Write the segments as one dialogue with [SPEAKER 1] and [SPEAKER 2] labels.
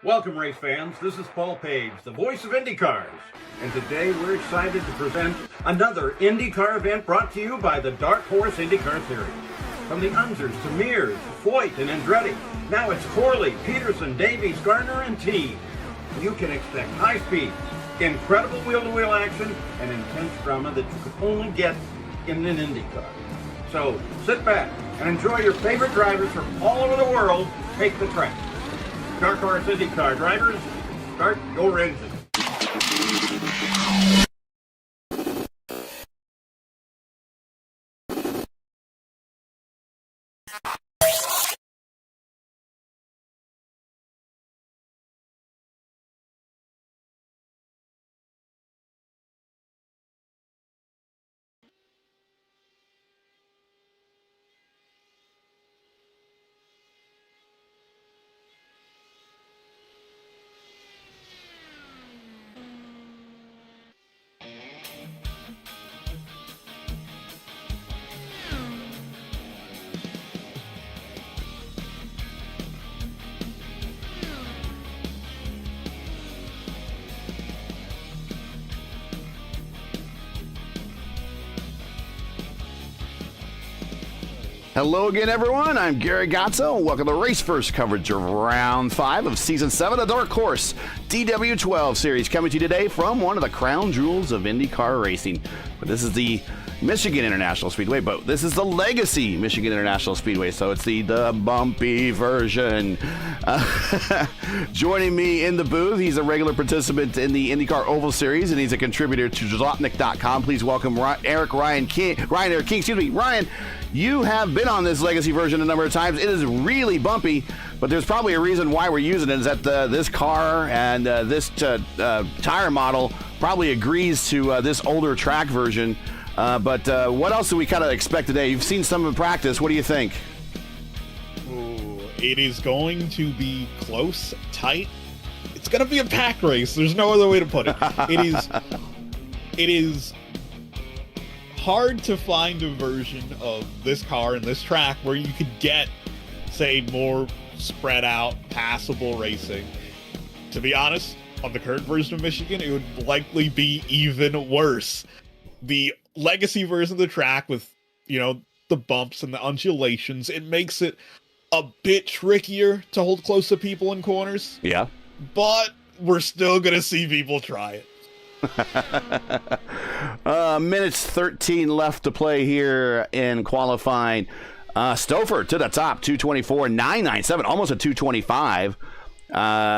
[SPEAKER 1] Welcome, race fans. This is Paul Page, the voice of IndyCars. And today we're excited to present another IndyCar event brought to you by the Dark Horse IndyCar Series. From the Unzers to Mears, Foyt, and Andretti, now it's Corley, Peterson, Davies, Gardner, and Team. You can expect high speeds, incredible wheel-to-wheel action, and intense drama that you could only get in an IndyCar. So sit back and enjoy your favorite drivers from all over the world take the track. Dark Horse IndyCar drivers, start your engine.
[SPEAKER 2] Hello again, everyone. I'm Gary Gazzo. Welcome to Race First coverage of Round 5 of Season 7 of the Dark Horse DW12 series, coming to you today from one of the crown jewels of IndyCar racing. But this is the Michigan International Speedway, but this is the Legacy Michigan International Speedway, so it's the bumpy version. Joining me in the booth, he's a regular participant in the IndyCar Oval Series, and he's a contributor to Zlotnick.com. Please welcome Ryan King. Ryan, you have been on this Legacy version a number of times. It is really bumpy, but there's probably a reason why we're using it, is that this car and this tire model probably agrees to this older track version. But what else do we kind of expect today? You've seen some in practice. What do you think?
[SPEAKER 3] Ooh, it is going to be close, tight. It's going to be a pack race. There's no other way to put it. It is hard to find a version of this car and this track where you could get, say, more spread out, passable racing. To be honest, on the current version of Michigan, it would likely be even worse. The Legacy version of the track with, the bumps and the undulations, it makes it a bit trickier to hold close to people in corners.
[SPEAKER 2] Yeah. But
[SPEAKER 3] we're still going to see people try it.
[SPEAKER 2] Minutes 13 left to play here in qualifying. Stouffer to the top, 224.997, almost a 225.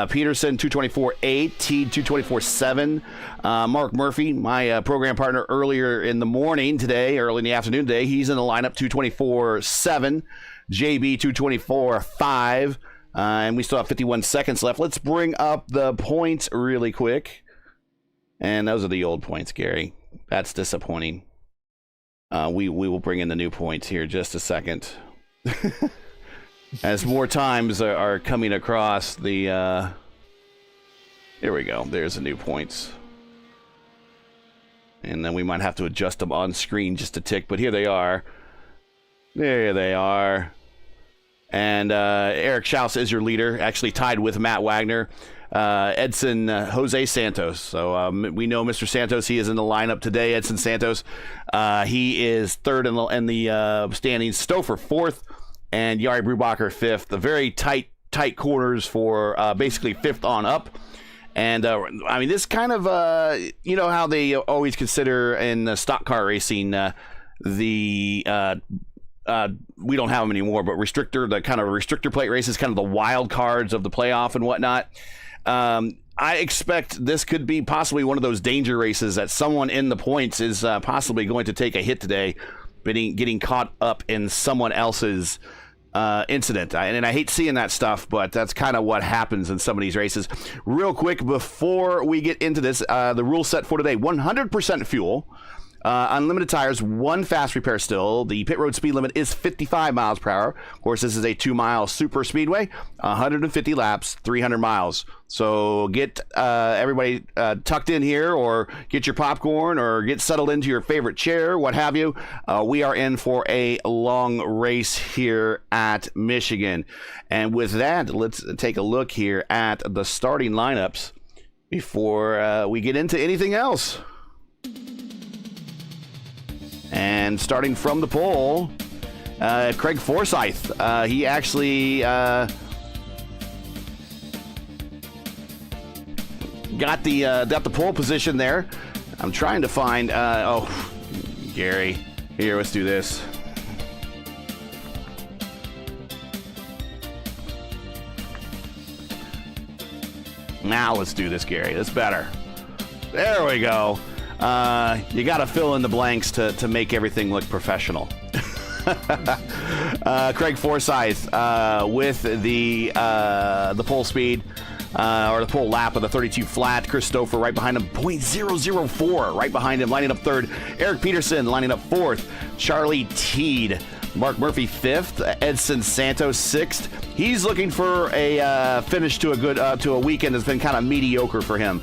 [SPEAKER 2] Peterson 224.8, Teed 224.7. Mark Murphy, my program partner early in the afternoon today, he's in the lineup 224.7. JB 224.5. And we still have 51 seconds left. Let's bring up the points really quick. And those are the old points, Gary. That's disappointing. We will bring in the new points here just a second. As more times are coming across the... Here we go. There's the new points. And then we might have to adjust them on screen just a tick, but here they are. There they are. And Eric Schaus is your leader, actually tied with Matt Wagner. Edson Jose Santos. So we know Mr. Santos. He is in the lineup today. Edson Santos. He is third in the standings. Stouffer fourth, and Jari Brubacher fifth. The very tight corners for basically fifth on up. And this kind of how they always consider in stock car racing we don't have them anymore, but the kind of restrictor plate races, kind of the wild cards of the playoff and whatnot. I expect this could be possibly one of those danger races that someone in the points is possibly going to take a hit today, getting caught up in someone else's incident. And I hate seeing that stuff, but that's kind of what happens in some of these races. Real quick, before we get into this, the rule set for today, 100% fuel. Unlimited tires, one fast repair still. The pit road speed limit is 55 miles per hour. Of course, this is a 2-mile super speedway, 150 laps, 300 miles. So get everybody tucked in here, or get your popcorn, or get settled into your favorite chair, what have you. We are in for a long race here at Michigan. And with that, let's take a look here at the starting lineups before we get into anything else. And starting from the pole, Craig Forsyth. He actually got the pole position there. I'm trying to find. Gary, here, let's do this. Now let's do this, Gary. That's better. There we go. You got to fill in the blanks to make everything look professional. Craig Forsyth with the pole speed or the pole lap of the 32 flat. Chris Stouffer right behind him, 0.004 right behind him, lining up third. Eric Peterson lining up fourth. Charlie Teed, Mark Murphy fifth. Edson Santos sixth. He's looking for a finish to a weekend that's been kind of mediocre for him.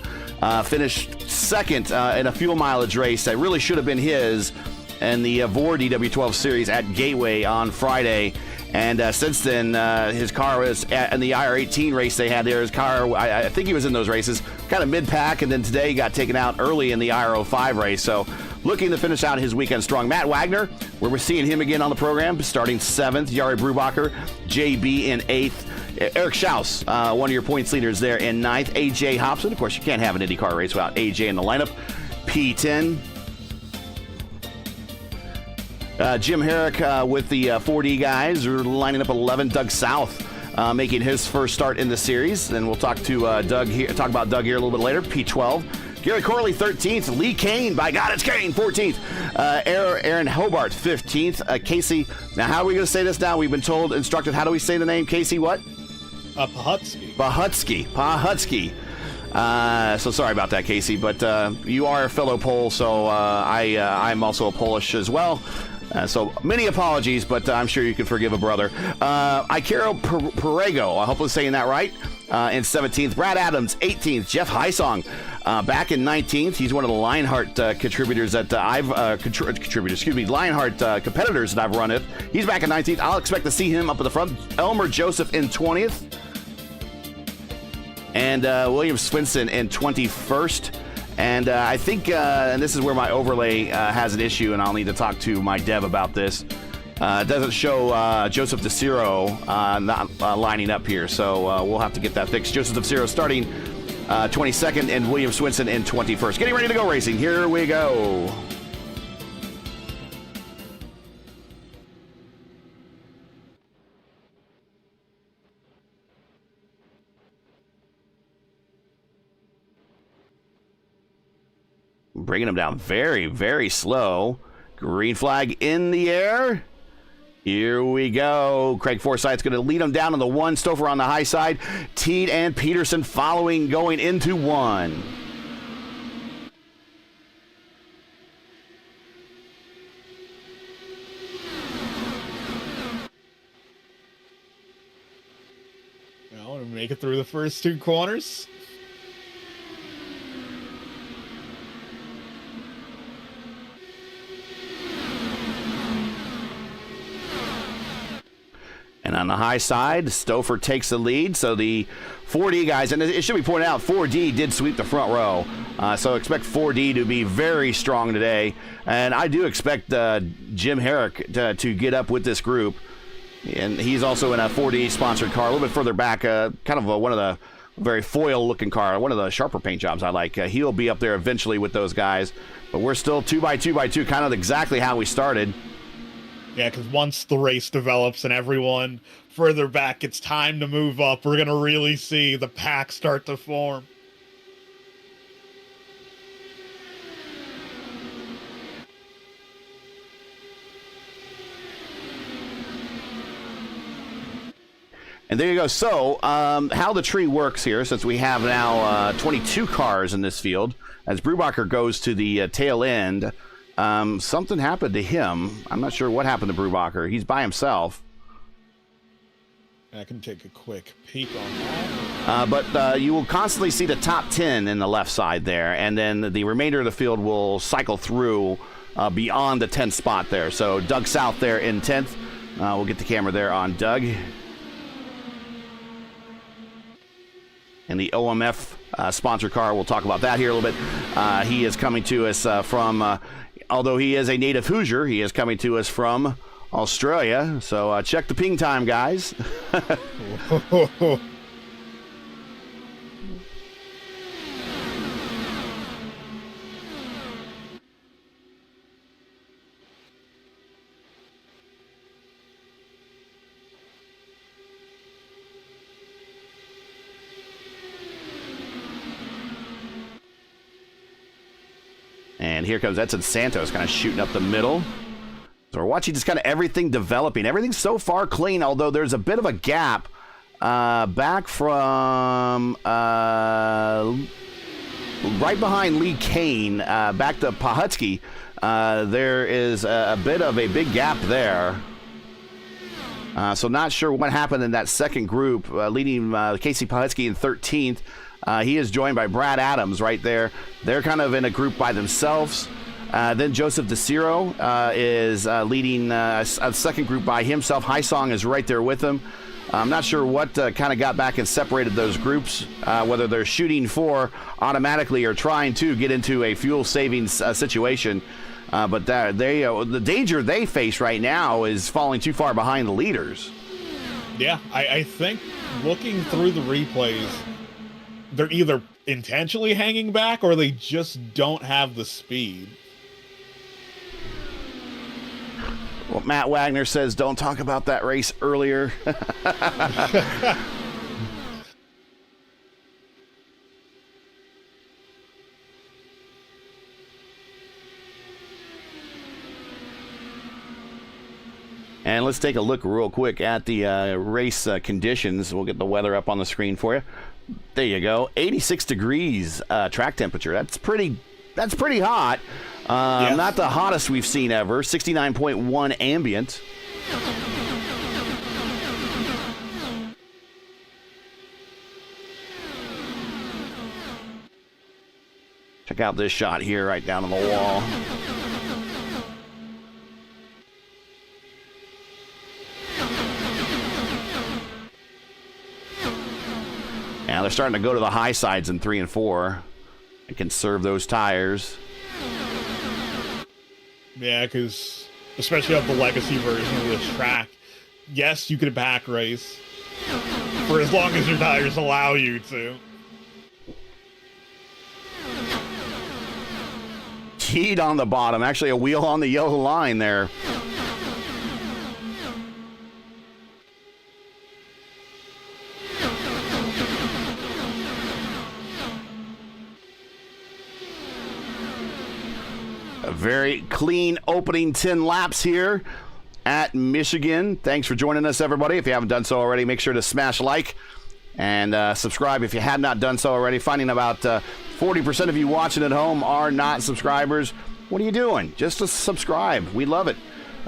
[SPEAKER 2] Finished second in a fuel mileage race that really should have been his in the Vore DW12 series at Gateway on Friday. And since then, his car was in the IR18 race they had there. His car, I think he was in those races, kind of mid-pack, and then today he got taken out early in the IR05 race. So looking to finish out his weekend strong. Matt Wagner, where we're seeing him again on the program, starting 7th. Yari Brubacher, JB in 8th. Eric Schaus, one of your points leaders there in 9th. AJ Hobson, of course, you can't have an IndyCar race without AJ in the lineup. P10. Jim Herrick with the 4D guys are lining up 11. Doug South making his first start in the series. And we'll talk to Doug here. Talk about Doug here a little bit later. P12. Gary Corley 13th. Lee Kane, by God, it's Kane 14th. Aaron Hobart 15th. Casey. Now, how are we going to say this now? We've been instructed. How do we say the name? Casey what? Pahutsky. So sorry about that, Casey, but you are a fellow Pole, so I'm also a Polish as well. So many apologies, but I'm sure you can forgive a brother. Ikaro Perego, I hope I'm saying that right, in 17th. Brad Adams, 18th. Jeff Heisong, back in 19th. He's one of the Lionheart contributors that I've Lionheart competitors that I've run with. He's back in 19th. I'll expect to see him up at the front. Elmer Joseph in 20th. And William Swinson in 21st. And I think, and this is where my overlay has an issue, and I'll need to talk to my dev about this. It doesn't show Joseph DeCiro not lining up here, so we'll have to get that fixed. Joseph DeCiro starting 22nd, and William Swinson in 21st. Getting ready to go racing. Here we go. Bringing them down very, very slow. Green flag in the air. Here we go. Craig Forsyth's going to lead them down on the 1. Stouffer on the high side. Teed and Peterson following, going into 1.
[SPEAKER 3] Well, we make it through the first 2 corners.
[SPEAKER 2] And on the high side, Stouffer takes the lead. So the 4D guys, and it should be pointed out, 4D did sweep the front row. So expect 4D to be very strong today. And I do expect Jim Herrick to get up with this group. And he's also in a 4D sponsored car, a little bit further back, kind of one of the very foil-looking car, one of the sharper paint jobs I like. He'll be up there eventually with those guys. But we're still 2x2x2, kind of exactly how we started.
[SPEAKER 3] Yeah, because once the race develops and everyone further back gets time to move up, we're going to really see the pack start to form.
[SPEAKER 2] And there you go. So, how the tree works here, since we have now 22 cars in this field, as Brubacher goes to the tail end, Something happened to him. I'm not sure what happened to Brubacher. He's by himself.
[SPEAKER 3] I can take a quick peek on that.
[SPEAKER 2] But you will constantly see the top 10 in the left side there, and then the remainder of the field will cycle through beyond the 10th spot there. So Doug South there in 10th. We'll get the camera there on Doug. And the OMF sponsor car, we'll talk about that here a little bit. He is coming to us from, although he is a native Hoosier, he is coming to us from Australia. So check the ping time, guys. And here comes Edson Santos kind of shooting up the middle. So we're watching just kind of everything developing. Everything's so far clean, although there's a bit of a gap back from right behind Lee Kane, back to Pahutsky. There is a bit of a big gap there. So not sure what happened in that second group, leading Casey Pahutsky in 13th. He is joined by Brad Adams right there. They're kind of in a group by themselves. Then Joseph DeCiro is leading a second group by himself. Haisong is right there with him. I'm not sure what kind of got back and separated those groups, whether they're shooting for automatically or trying to get into a fuel savings situation. But the danger they face right now is falling too far behind the leaders.
[SPEAKER 3] Yeah, I think looking through the replays, they're either intentionally hanging back or they just don't have the speed.
[SPEAKER 2] Well, Matt Wagner says don't talk about that race earlier. And let's take a look real quick at the race conditions. We'll get the weather up on the screen for you. There you go. 86 degrees track temperature. That's pretty hot.
[SPEAKER 3] Yes.
[SPEAKER 2] Not the hottest we've seen ever. 69.1 ambient. Check out this shot here right down on the wall. Now they're starting to go to the high sides in 3 and 4 and conserve those tires.
[SPEAKER 3] Yeah, because especially of the legacy version of this track, yes, you could back race for as long as your tires allow you to.
[SPEAKER 2] Heat on the bottom. Actually, a wheel on the yellow line there. A very clean opening 10 laps here at Michigan. Thanks for joining us, everybody. If you haven't done so already, make sure to smash like and subscribe if you have not done so already. Finding about 40% of you watching at home are not subscribers. What are you doing? Just to subscribe. We love it.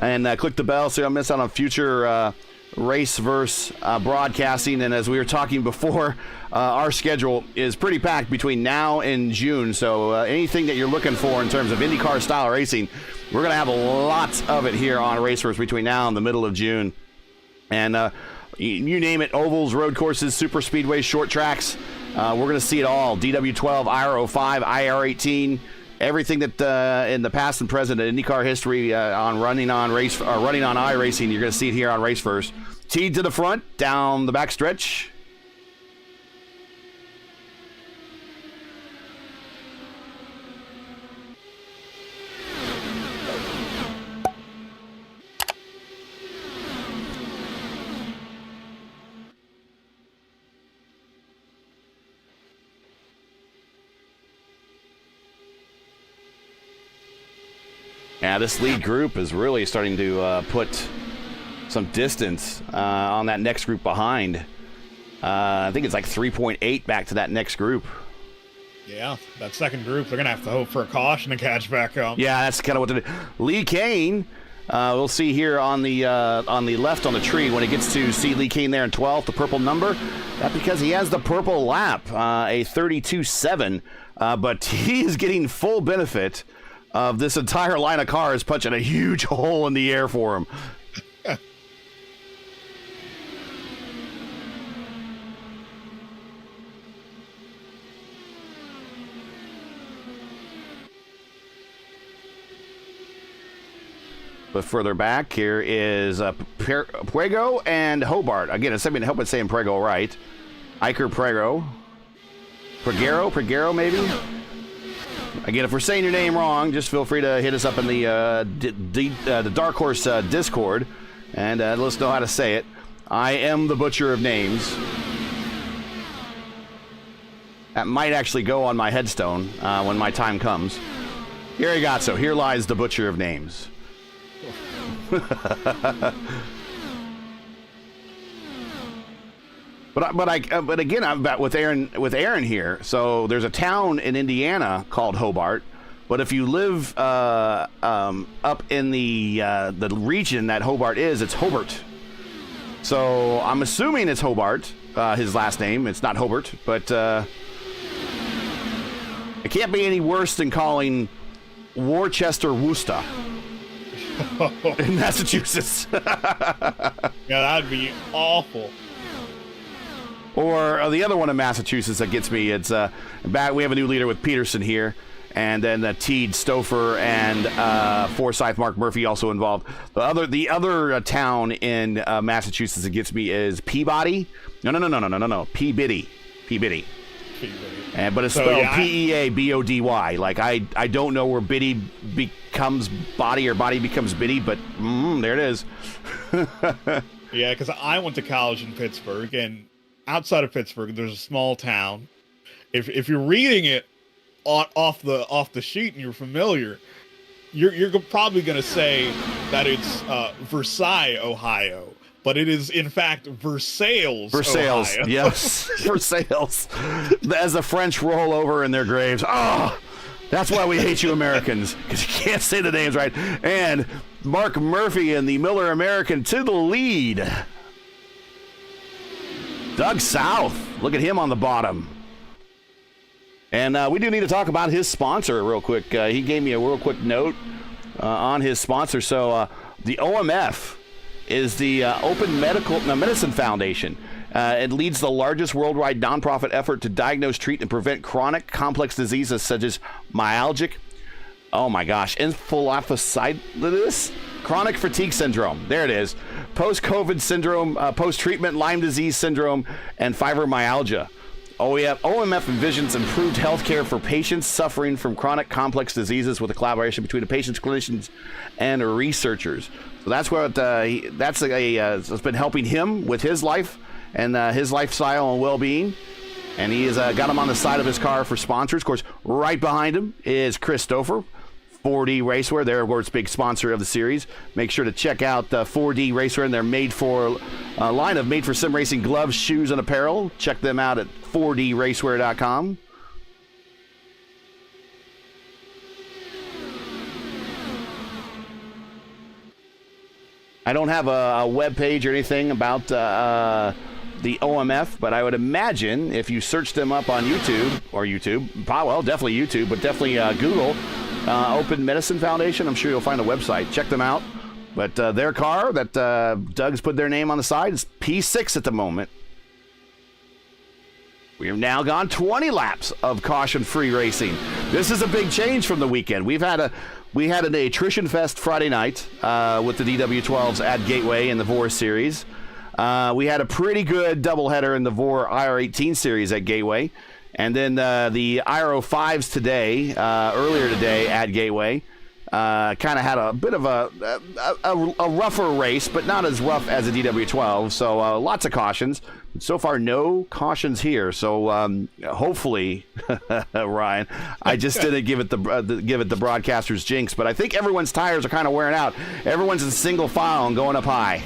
[SPEAKER 2] And click the bell so you don't miss out on future Raceverse broadcasting. And as we were talking before, our schedule is pretty packed between now and June. So anything that you're looking for in terms of IndyCar style racing, we're going to have lots of it here on Raceverse between now and the middle of June. And you name it, ovals, road courses, super speedways, short tracks. We're going to see it all. DW12, IR05, IR18, everything that in the past and present in IndyCar history on running on iRacing, you're going to see it here on Raceverse. Teed to the front, down the back stretch. Yeah, this lead group is really starting to put some distance on that next group behind. I think it's like 3.8 back to that next group.
[SPEAKER 3] Yeah, that second group, they're going to have to hope for a caution to catch back up.
[SPEAKER 2] Yeah, that's kind of what they do. Lee Kane, we'll see here on the left on the tree when it gets to see Lee Kane there in 12th, the purple number. That's because he has the purple lap, a 32.7, but he is getting full benefit of this entire line of cars punching a huge hole in the air for him. But further back, here is Puego and Hobart. Again, I hope it's saying Puego right. Iker Puego. Pregero, maybe? Again, if we're saying your name wrong, just feel free to hit us up in the Dark Horse Discord and let us know how to say it. I am the butcher of names. That might actually go on my headstone when my time comes. Here you got so. Here lies the butcher of names. But again, I'm back with Aaron here. So there's a town in Indiana called Hobart, but if you live up in the region that Hobart is, it's Hobart. So I'm assuming it's Hobart, his last name. It's not Hobart, but it can't be any worse than calling Worcester Worcester. In Massachusetts.
[SPEAKER 3] Yeah, that'd be awful.
[SPEAKER 2] Or the other one in Massachusetts that gets me, it's we have a new leader with Peterson here, and then Teed Stouffer and Forsyth Mark Murphy also involved. The other town in Massachusetts that gets me is Peabody. No. Peabody. But it's spelled Peabody. Like I don't know where Biddy becomes body or body becomes Biddy, but there it is.
[SPEAKER 3] Yeah, because I went to college in Pittsburgh, and outside of Pittsburgh, there's a small town. If you're reading it off the sheet and you're familiar, you're probably going to say that it's Versailles, Ohio. But it is, in fact, Versailles, Ohio.
[SPEAKER 2] Yes, Versailles. As the French roll over in their graves. Oh, that's why we hate you Americans, because you can't say the names right. And Mark Murphy and the Miller American to the lead. Doug South, look at him on the bottom. And we do need to talk about his sponsor real quick. He gave me a real quick note on his sponsor. So the OMF is the Open Medicine Foundation. It leads the largest worldwide nonprofit effort to diagnose, treat, and prevent chronic complex diseases such as myalgic, encephalopathitis, chronic fatigue syndrome. There it is. Post-COVID syndrome, post-treatment Lyme disease syndrome, and fibromyalgia. OMF envisions improved health care for patients suffering from chronic complex diseases with a collaboration between the patients, clinicians, and researchers. So that's what it's been helping him with his life and his lifestyle and well-being. And he has got him on the side of his car for sponsors. Of course, right behind him is Chris Stouffer, 4D Racewear. They're, of course, big sponsor of the series. Make sure to check out 4D Racewear and their line of made for sim racing gloves, shoes, and apparel. Check them out at 4dracewear.com. I don't have a web page or anything about the OMF, but I would imagine if you search them up on definitely YouTube, but definitely Google Open Medicine Foundation, I'm sure you'll find a website. Check them out. But their car that Doug's put their name on the side is P6 at the moment. We have now gone 20 laps of caution-free racing. This is a big change from the weekend. We had an attrition fest Friday night with the DW12s at Gateway in the VOR series. We had a pretty good doubleheader in the VOR IR18 series at Gateway. And then the IRO5s today, earlier today at Gateway, kind of had a bit of a rougher race, but not as rough as a DW12. So lots of cautions. So far, no cautions here. So hopefully, Ryan, I just didn't give it the broadcaster's jinx. But I think everyone's tires are kind of wearing out. Everyone's in single file and going up high.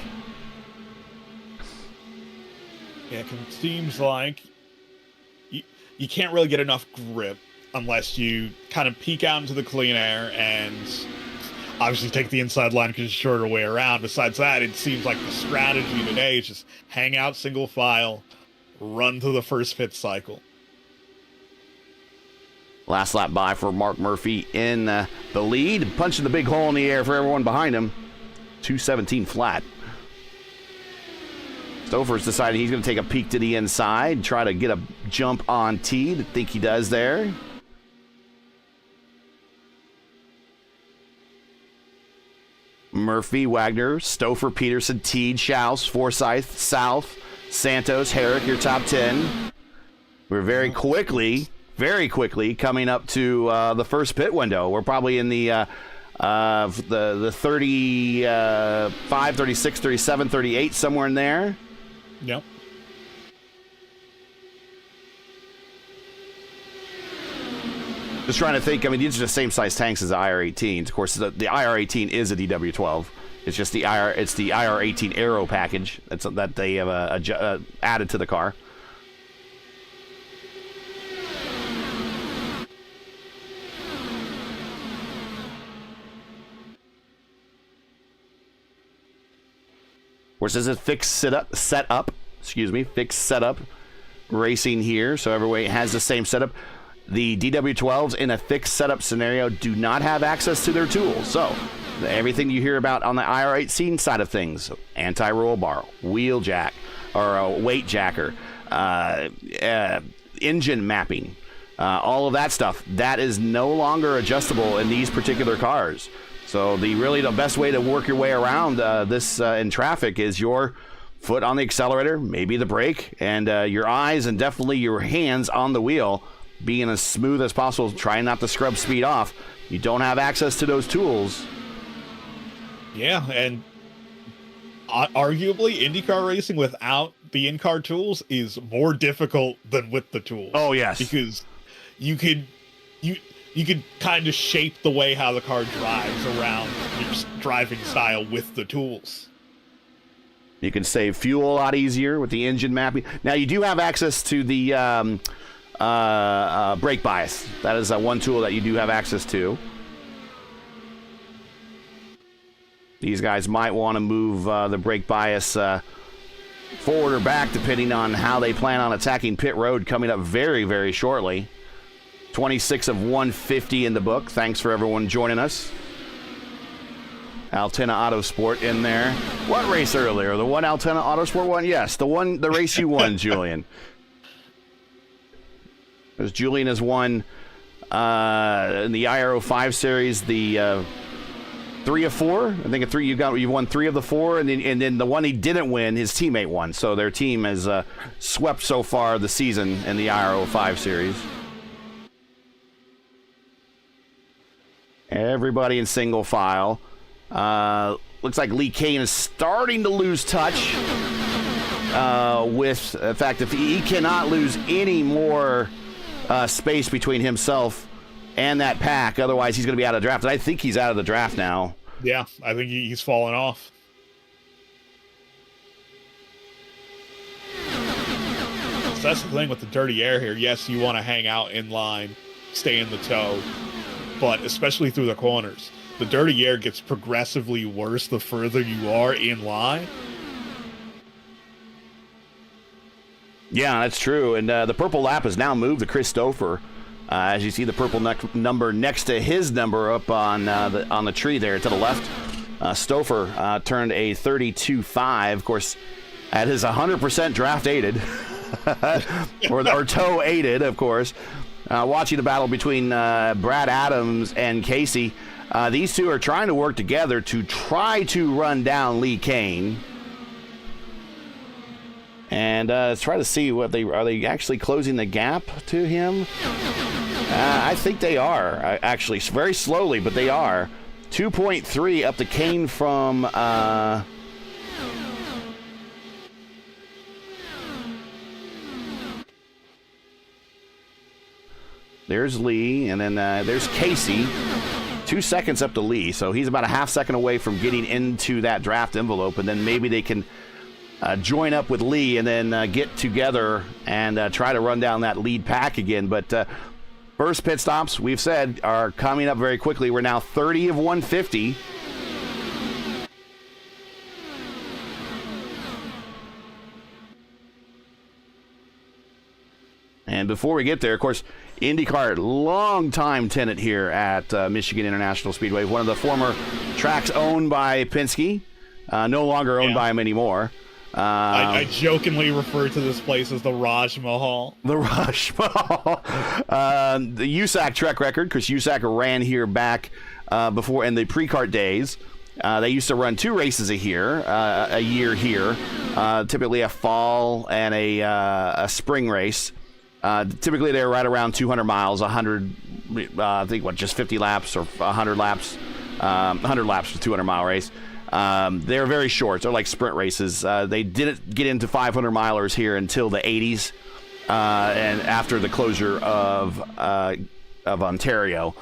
[SPEAKER 3] Yeah, it seems like you can't really get enough grip unless you kind of peek out into the clean air and obviously take the inside line because it's a shorter way around. Besides that, it seems like the strategy today is just hang out single file, run to the first pit cycle.
[SPEAKER 2] Last lap by for Mark Murphy in the lead, punching the big hole in the air for everyone behind him. 217 flat. Stouffer's decided he's going to take a peek to the inside, try to get a jump on Teed. I think he does there. Murphy, Wagner, Stouffer, Peterson, Teed, Schaus, Forsyth, South, Santos, Herrick, your top 10. We're very quickly coming up to the first pit window. We're probably in the 35, 36, 37, 38, somewhere in there.
[SPEAKER 3] Yep.
[SPEAKER 2] Just trying to think. I mean, these are the same size tanks as the IR-18s. Of course, the IR-18 is a DW12. It's just the IR-18 Aero package that they have added to the car. Of course, this is fixed setup racing here, so everybody has the same setup. The DW12s in a fixed setup scenario do not have access to their tools. So everything you hear about on the IR-18 side of things, anti-roll bar, wheel jack, or a weight jacker, engine mapping, all of that stuff, that is no longer adjustable in these particular cars. So the best way to work your way around this in traffic is your foot on the accelerator, maybe the brake, and your eyes and definitely your hands on the wheel, being as smooth as possible, trying not to scrub speed off. You don't have access to those tools.
[SPEAKER 3] Yeah, and arguably IndyCar racing without the in-car tools is more difficult than with the tools.
[SPEAKER 2] Oh, yes.
[SPEAKER 3] Because you could kind of shape the way how the car drives around your driving style with the tools.
[SPEAKER 2] You can save fuel a lot easier with the engine mapping. Now, you do have access to the brake bias. That is one tool that you do have access to. These guys might want to move the brake bias forward or back, depending on how they plan on attacking pit road coming up very, very shortly. 26 of 150 in the book. Thanks for everyone joining us. Altena Autosport in there. What race earlier? The one Altena Autosport one? Yes, the race you won, Julian. Because Julian has won in the IRO5 series the 3 of 4. I think you've won 3 of the 4, and then the one he didn't win, his teammate won. So their team has swept so far the season in the IRO5 series. Everybody in single file. Looks like Lee Kane is starting to lose touch with the fact that he cannot lose any more space between himself and that pack. Otherwise, he's going to be out of the draft. And I think he's out of the draft now.
[SPEAKER 3] Yeah, I think he's fallen off. So that's the thing with the dirty air here. Yes, you want to hang out in line, stay in the tow, but especially through the corners, the dirty air gets progressively worse the further you are in line.
[SPEAKER 2] Yeah, that's true. And the purple lap has now moved to Chris Stouffer. As you see the purple number next to his number up on the tree there to the left. Stouffer turned a 32.5. Of course, at his 100% draft aided, or tow aided, of course. Watching the battle between Brad Adams and Casey. These two are trying to work together to try to run down Lee Kane. And let's try to see are they actually closing the gap to him? I think they are, actually, very slowly, but they are. 2.3 up to Kane from there's Lee, and then there's Casey. 2 seconds up to Lee, so he's about a half second away from getting into that draft envelope, and then maybe they can join up with Lee and then get together and try to run down that lead pack again. But First pit stops, we've said, are coming up very quickly. We're now 30 of 150. And before we get there, of course, IndyCar, long-time tenant here at Michigan International Speedway, one of the former tracks owned by Penske, no longer owned by him anymore.
[SPEAKER 3] I jokingly refer to this place as the Raj Mahal.
[SPEAKER 2] The Raj Mahal. The USAC track record, because USAC ran here back before in the pre-kart days. They used to run 2 races a year here, typically a fall and a spring race. Typically, they're right around 200 miles, 100, I think, just 50 laps or 100 laps, 100 laps for a 200-mile race. They're very short. They're like sprint races. They didn't get into 500-milers here until the 80s, and after the closure of Ontario.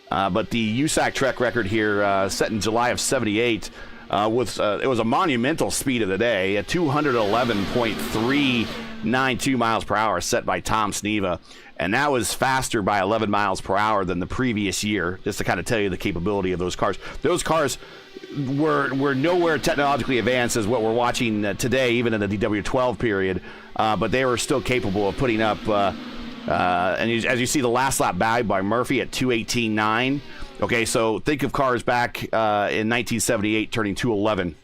[SPEAKER 2] But the USAC track record here, set in July of '78, it was a monumental speed of the day, at 211.392 miles per hour, set by Tom Sneva, and that was faster by 11 miles per hour than the previous year. Just to kind of tell you the capability of those cars. Those cars were nowhere technologically advanced as what we're watching today, even in the DW12 period, but they were still capable of putting up. And as you see, the last lap by Murphy at 2:18.9. Okay, so think of cars back in 1978 turning 211,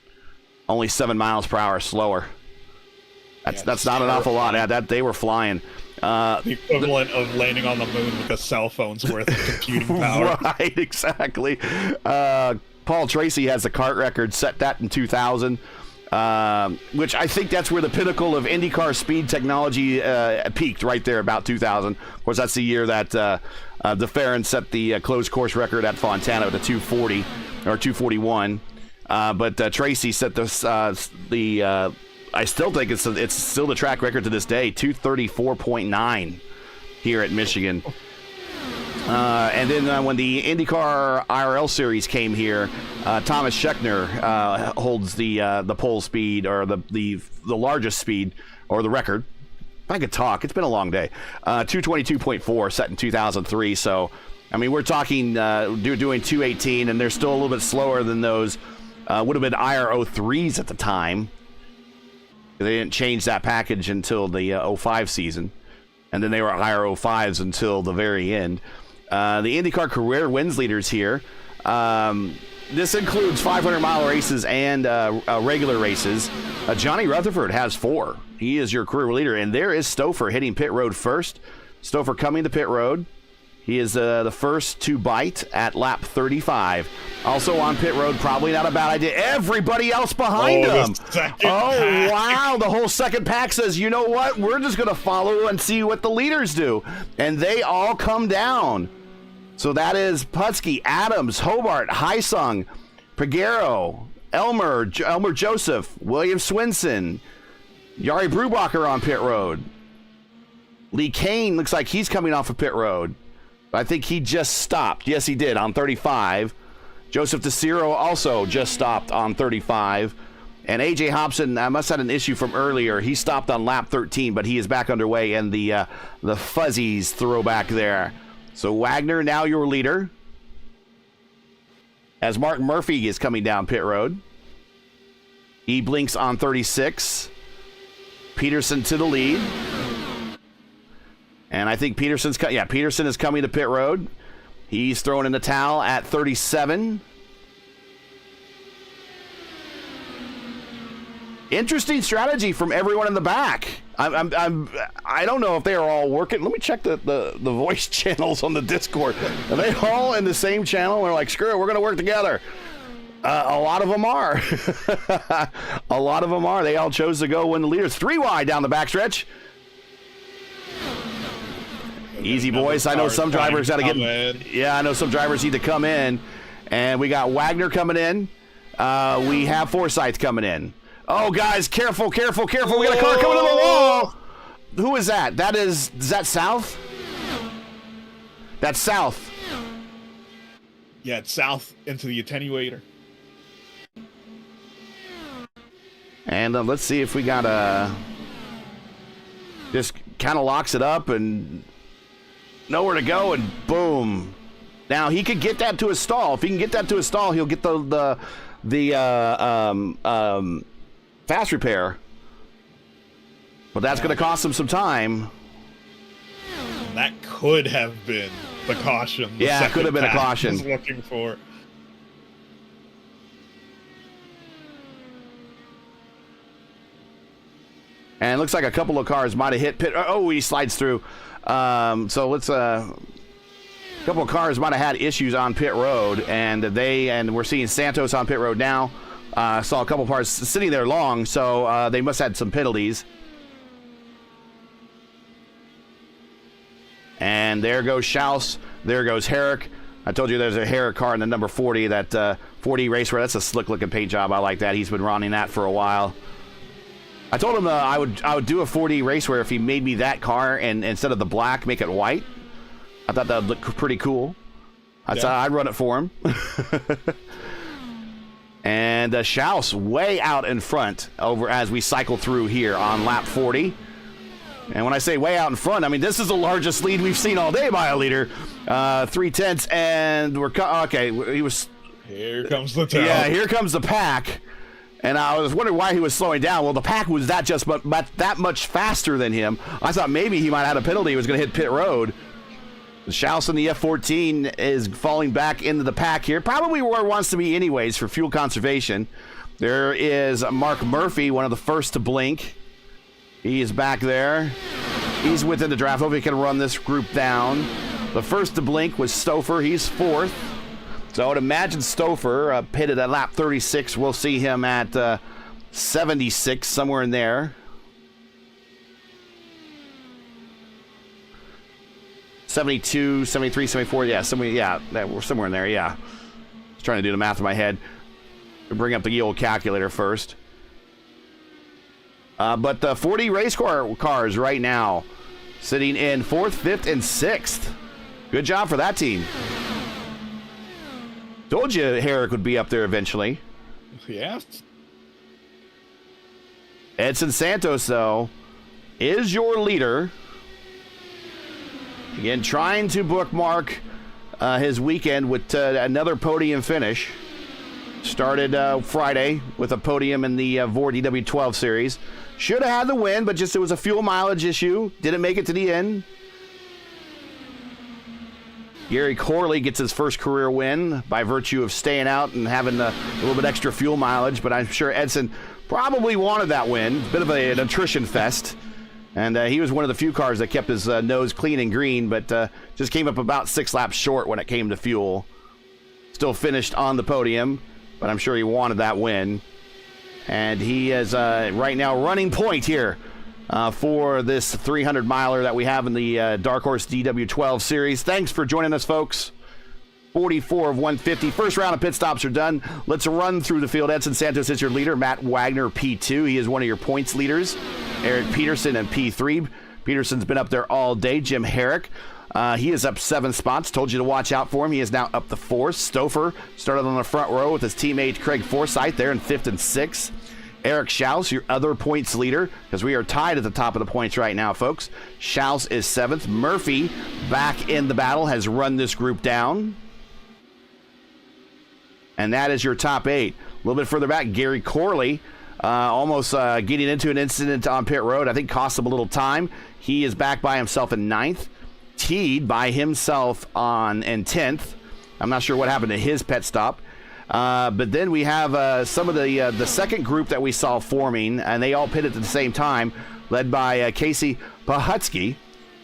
[SPEAKER 2] only 7 miles per hour slower. That's not an awful lot. That they were flying.
[SPEAKER 3] The equivalent of landing on the moon with a cell phone's worth of computing power.
[SPEAKER 2] Right, exactly. Paul Tracy has the kart record, set that in 2000. Which I think that's where the pinnacle of IndyCar speed technology peaked, right there, about 2000. Of course, that's the year that DeFerrin set the closed course record at Fontana with a 240 or 241. But Tracy set this, I still think it's still the track record to this day, 234.9 here at Michigan. And then when the IndyCar IRL series came here, Thomas Schechner holds the pole speed, or the largest speed, or the record. If I could talk, it's been a long day. 222.4 set in 2003. So, I mean, we're talking doing 218, and they're still a little bit slower than those. Would have been IR03s at the time. They didn't change that package until the 05 season, and then they were IR05s until the very end. The IndyCar career wins leaders here. This includes 500-mile races and regular races. Johnny Rutherford has 4. He is your career leader, and there is Stouffer hitting pit road first. Stouffer coming to pit road. He is the first to bite at lap 35. Also on pit road, probably not a bad idea. Everybody else behind him. Oh, wow. The whole second pack says, you know what? We're just going to follow and see what the leaders do. And they all come down. So that is Putski, Adams, Hobart, Heisung, Peguero, Elmer Joseph, William Swinson, Yari Brubacher on pit road. Lee Kane looks like he's coming off of pit road. I think he just stopped. Yes, he did on 35. Joseph DeCiro also just stopped on 35. And A.J. Hobson, I must have had an issue from earlier. He stopped on lap 13, but he is back underway, and the Fuzzies throwback there. So Wagner, now your leader, as Martin Murphy is coming down pit road. He blinks on 36. Peterson to the lead. And I think Peterson is coming to pit road. He's throwing in the towel at 37. Interesting strategy from everyone in the back. I don't know if they are all working. Let me check the voice channels on the Discord. Are they all in the same channel? They're like, screw it, we're going to work together. A lot of them are. A lot of them are. They all chose to go win the leaders. 3 wide down the backstretch. Easy, boys. I know some drivers got to get in. Yeah, I know some drivers need to come in. And we got Wagner coming in. We have Forsyth coming in. Oh, guys, careful, careful, careful. We got a car coming to the wall. Who is that? Is that South? That's South.
[SPEAKER 3] Yeah, it's South into the attenuator.
[SPEAKER 2] And let's see if we got just kind of locks it up, and nowhere to go, and boom. Now he could get that to a stall. If he can get that to a stall, he'll get the fast repair. But that's going to cost him some time.
[SPEAKER 3] That could have been the caution.
[SPEAKER 2] Yeah, it could have been a caution.
[SPEAKER 3] Was looking for.
[SPEAKER 2] And it looks like a couple of cars might have hit pit. Oh, he slides through. So let's. A couple of cars might have had issues on pit road, and we're seeing Santos on pit road now. Saw a couple of cars sitting there long, so they must have had some penalties. And there goes Schaus. There goes Herrick. I told you there's a Herrick car in the number 40, that 40 Racewear. That's a slick-looking paint job. I like that. He's been running that for a while. I told him I would do a 40 Racewear if he made me that car, and instead of the black, make it white. I thought that would look pretty cool. I'd run it for him. And Schaus way out in front over as we cycle through here on lap 40. And when I say way out in front, I mean this is the largest lead we've seen all day by a leader. 3/10, and we're okay. He was.
[SPEAKER 3] Here comes the tail.
[SPEAKER 2] Yeah, here comes the pack. And I was wondering why he was slowing down. Well, the pack was that much faster than him. I thought maybe he might have had a penalty. He was going to hit pit road. Schaus in the F14 is falling back into the pack here. Probably where it wants to be anyways for fuel conservation. There is Mark Murphy, one of the first to blink. He is back there. He's within the draft. Hope he can run this group down. The first to blink was Stouffer. He's fourth. So I would imagine Stouffer pitted at lap 36. We'll see him at 76, somewhere in there. 72, 73, 74, we're somewhere in there, yeah. Just trying to do the math in my head. Bring up the old calculator first. But the 40 race cars right now sitting in 4th, 5th, and 6th. Good job for that team. Told you Herrick would be up there eventually.
[SPEAKER 3] Yeah.
[SPEAKER 2] Edson Santos, though, is your leader. Again, trying to bookmark his weekend with another podium finish. Started Friday with a podium in the VOR DW12 series. Should have had the win, but just it was a fuel mileage issue. Didn't make it to the end. Gary Corley gets his first career win by virtue of staying out and having a little bit extra fuel mileage, but I'm sure Edson probably wanted that win. Bit of an attrition fest. And he was one of the few cars that kept his nose clean and green, but just came up about 6 laps short when it came to fuel. Still finished on the podium, but I'm sure he wanted that win. And he is right now running point here for this 300-miler that we have in the Dark Horse DW12 series. Thanks for joining us, folks. 44 of 150. First round of pit stops are done. Let's run through the field. Edson Santos is your leader. Matt Wagner, P2. He is one of your points leaders. Eric Peterson in P3. Peterson's been up there all day. Jim Herrick. He is up 7 spots. Told you to watch out for him. He is now up the 4th. Stouffer started on the front row with his teammate Craig Forsyth there in 5th and 6th. Eric Schaus, your other points leader, because we are tied at the top of the points right now, folks. Schaus is 7th. Murphy, back in the battle, has run this group down. And that is your top 8. A little bit further back, Gary Corley, almost getting into an incident on pit road. I think cost him a little time. He is back by himself in 9th. Teed by himself in 10th. I'm not sure what happened to his pit stop. But then we have some of the second group that we saw forming, and they all pitted at the same time, led by Casey Pahutsky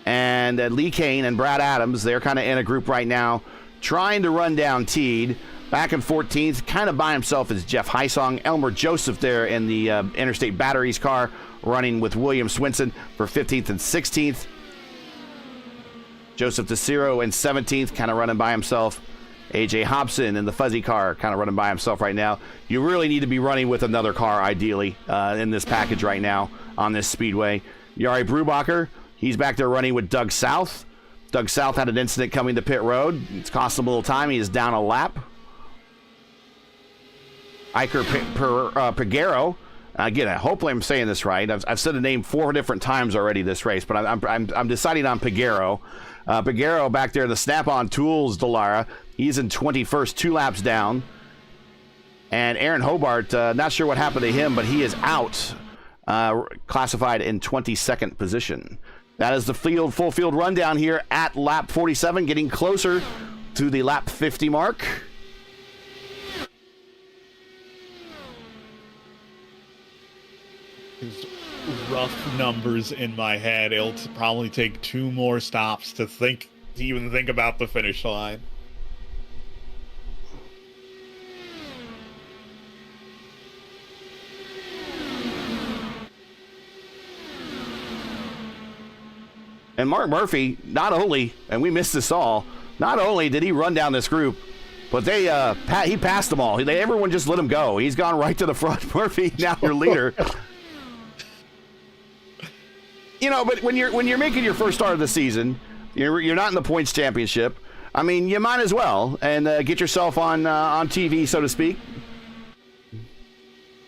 [SPEAKER 2] and Lee Kane and Brad Adams. They're kind of in a group right now, trying to run down Teed. Back in 14th, kind of by himself, is Jeff Heisong. Elmer Joseph there in the Interstate Batteries car, running with William Swinson for 15th and 16th. Joseph DeCiro in 17th, kind of running by himself. AJ Hobson in the fuzzy car, kind of running by himself right now. You really need to be running with another car, ideally, in this package right now on this speedway. Yari Brubacher, he's back there running with Doug South. Doug South had an incident coming to pit road. It's cost him a little time. He is down a lap. Iker Peguero Again, hopefully I'm saying this right. I've said the name 4 different times already this race, but I'm deciding on Peguero. Peguero back there, the Snap-on Tools, Dallara. He's in 21st, 2 laps down. And Aaron Hobart, not sure what happened to him, but he is out, classified in 22nd position. That is the full field rundown here at lap 47, getting closer to the lap 50 mark.
[SPEAKER 3] Rough numbers in my head. It'll probably take 2 more stops to even think about the finish line.
[SPEAKER 2] And Mark Murphy, not only, and we missed this all, not only did he run down this group, but he passed them all. Everyone just let him go. He's gone right to the front. Murphy, now your leader. But when you're making your first start of the season, you're not in the points championship. I mean, you might as well and get yourself on TV, so to speak.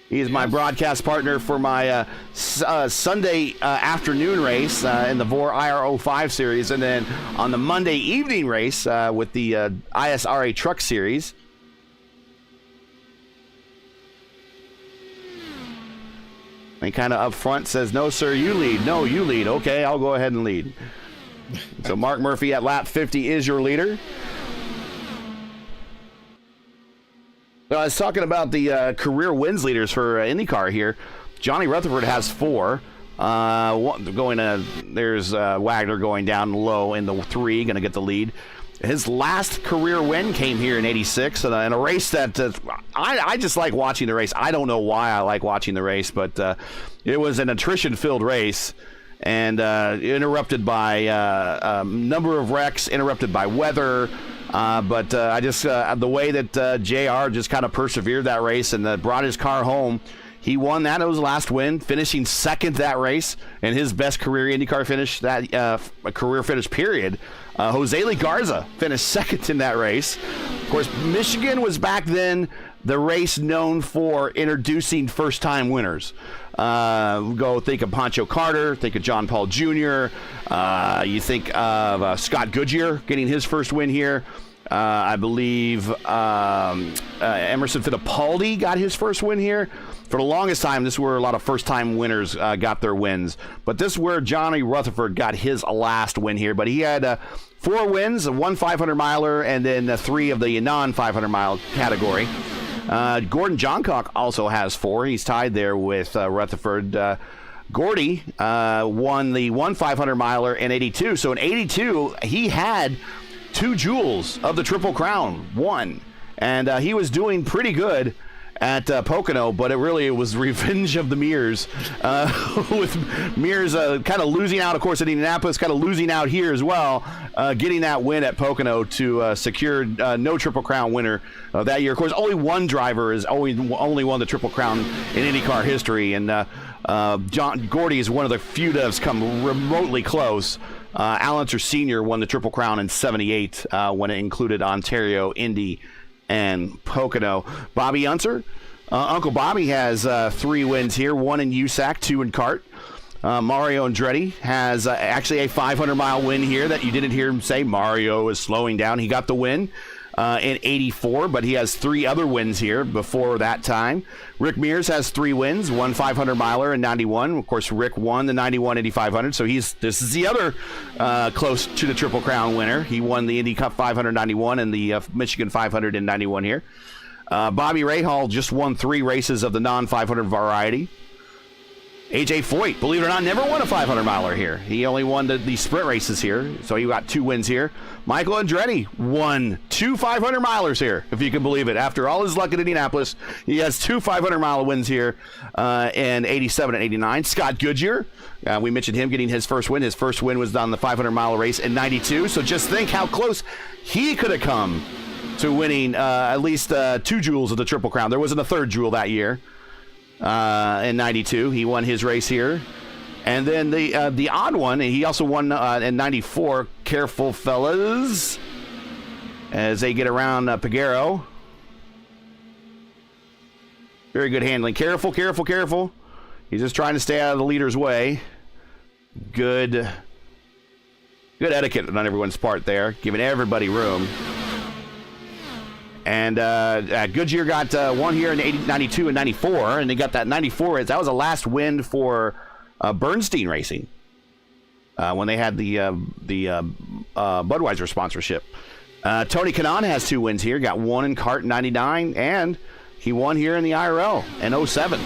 [SPEAKER 2] He is my broadcast partner for my Sunday afternoon race in the VOR IR05 series, and then on the Monday evening race with the ISRA Truck Series. He kind of up front says, "No, sir, you lead. No, you lead. Okay, I'll go ahead and lead." So Mark Murphy at lap 50 is your leader. Well, I was talking about the career wins leaders for IndyCar here. Johnny Rutherford has 4. There's Wagner going down low in the 3, going to get the lead. His last career win came here in '86 in a race that I just like watching the race. I don't know why I like watching the race, but it was an attrition-filled race and interrupted by a number of wrecks, interrupted by weather. But I just the way that JR just kind of persevered that race and brought his car home. He won that. It was his last win, finishing second that race, and his best career IndyCar finish, that career finish period. Jose Lee Garza finished second in that race. Of course, Michigan was back then the race known for introducing first-time winners. Go think of Pancho Carter, think of John Paul Jr., you think of Scott Goodyear getting his first win here. I believe Emerson Fittipaldi got his first win here. For the longest time, this is where a lot of first-time winners got their wins. But this is where Johnny Rutherford got his last win here. But he had 4 wins, 1 500-miler, and then 3 of the non-500-mile category. Gordon Johncock also has 4. He's tied there with Rutherford. Gordy won the 1 500-miler in '82. So in '82, he had 2 jewels of the Triple Crown won. And he was doing pretty good at Pocono, but it was revenge of the Mears, with Mears kind of losing out, of course, at Indianapolis, kind of losing out here as well, getting that win at Pocono to secure no Triple Crown winner that year. Of course, only one driver has only won the Triple Crown in IndyCar history, and John Gordy is one of the few that has come remotely close. Al Unser Sr. won the Triple Crown in '78 when it included Ontario, Indy, and Pocono. Bobby Unser, Uncle Bobby has 3 wins here, 1 in USAC, 2 in kart. Mario Andretti has actually a 500-mile win here that you didn't hear him say. Mario is slowing down. He got the win in '84, but he has 3 other wins here before that time. Rick Mears has 3 wins, 1 500-miler in '91. Of course, Rick won the '91 Indy 500, so this is the other close to the Triple Crown winner. He won the Indy Cup 500 '91 and the Michigan 500 in '91 here. Bobby Rahal just won 3 races of the non-500 variety. AJ Foyt, believe it or not, never won a 500-miler here. He only won the sprint races here, so he got 2 wins here. Michael Andretti won 2 500-milers here, if you can believe it. After all his luck at Indianapolis, he has 2 500-mile wins here in '87 and '89. Scott Goodyear, we mentioned him getting his first win. His first win was on the 500-mile race in '92, so just think how close he could have come to winning at least 2 jewels of the Triple Crown. There wasn't a 3rd jewel that year. In '92, he won his race here, and then the odd one, he also won in '94. Careful, fellas, as they get around Peguero. Very good handling. Careful, careful, careful. He's just trying to stay out of the leader's way. Good etiquette on everyone's part there, giving everybody room. And Goodyear got one here in 92 and 94, and they got that 94. That was the last win for Bernstein Racing when they had the Budweiser sponsorship. Tony Kanaan has 2 wins here. Got one in kart in 99, and he won here in the IRL in 07.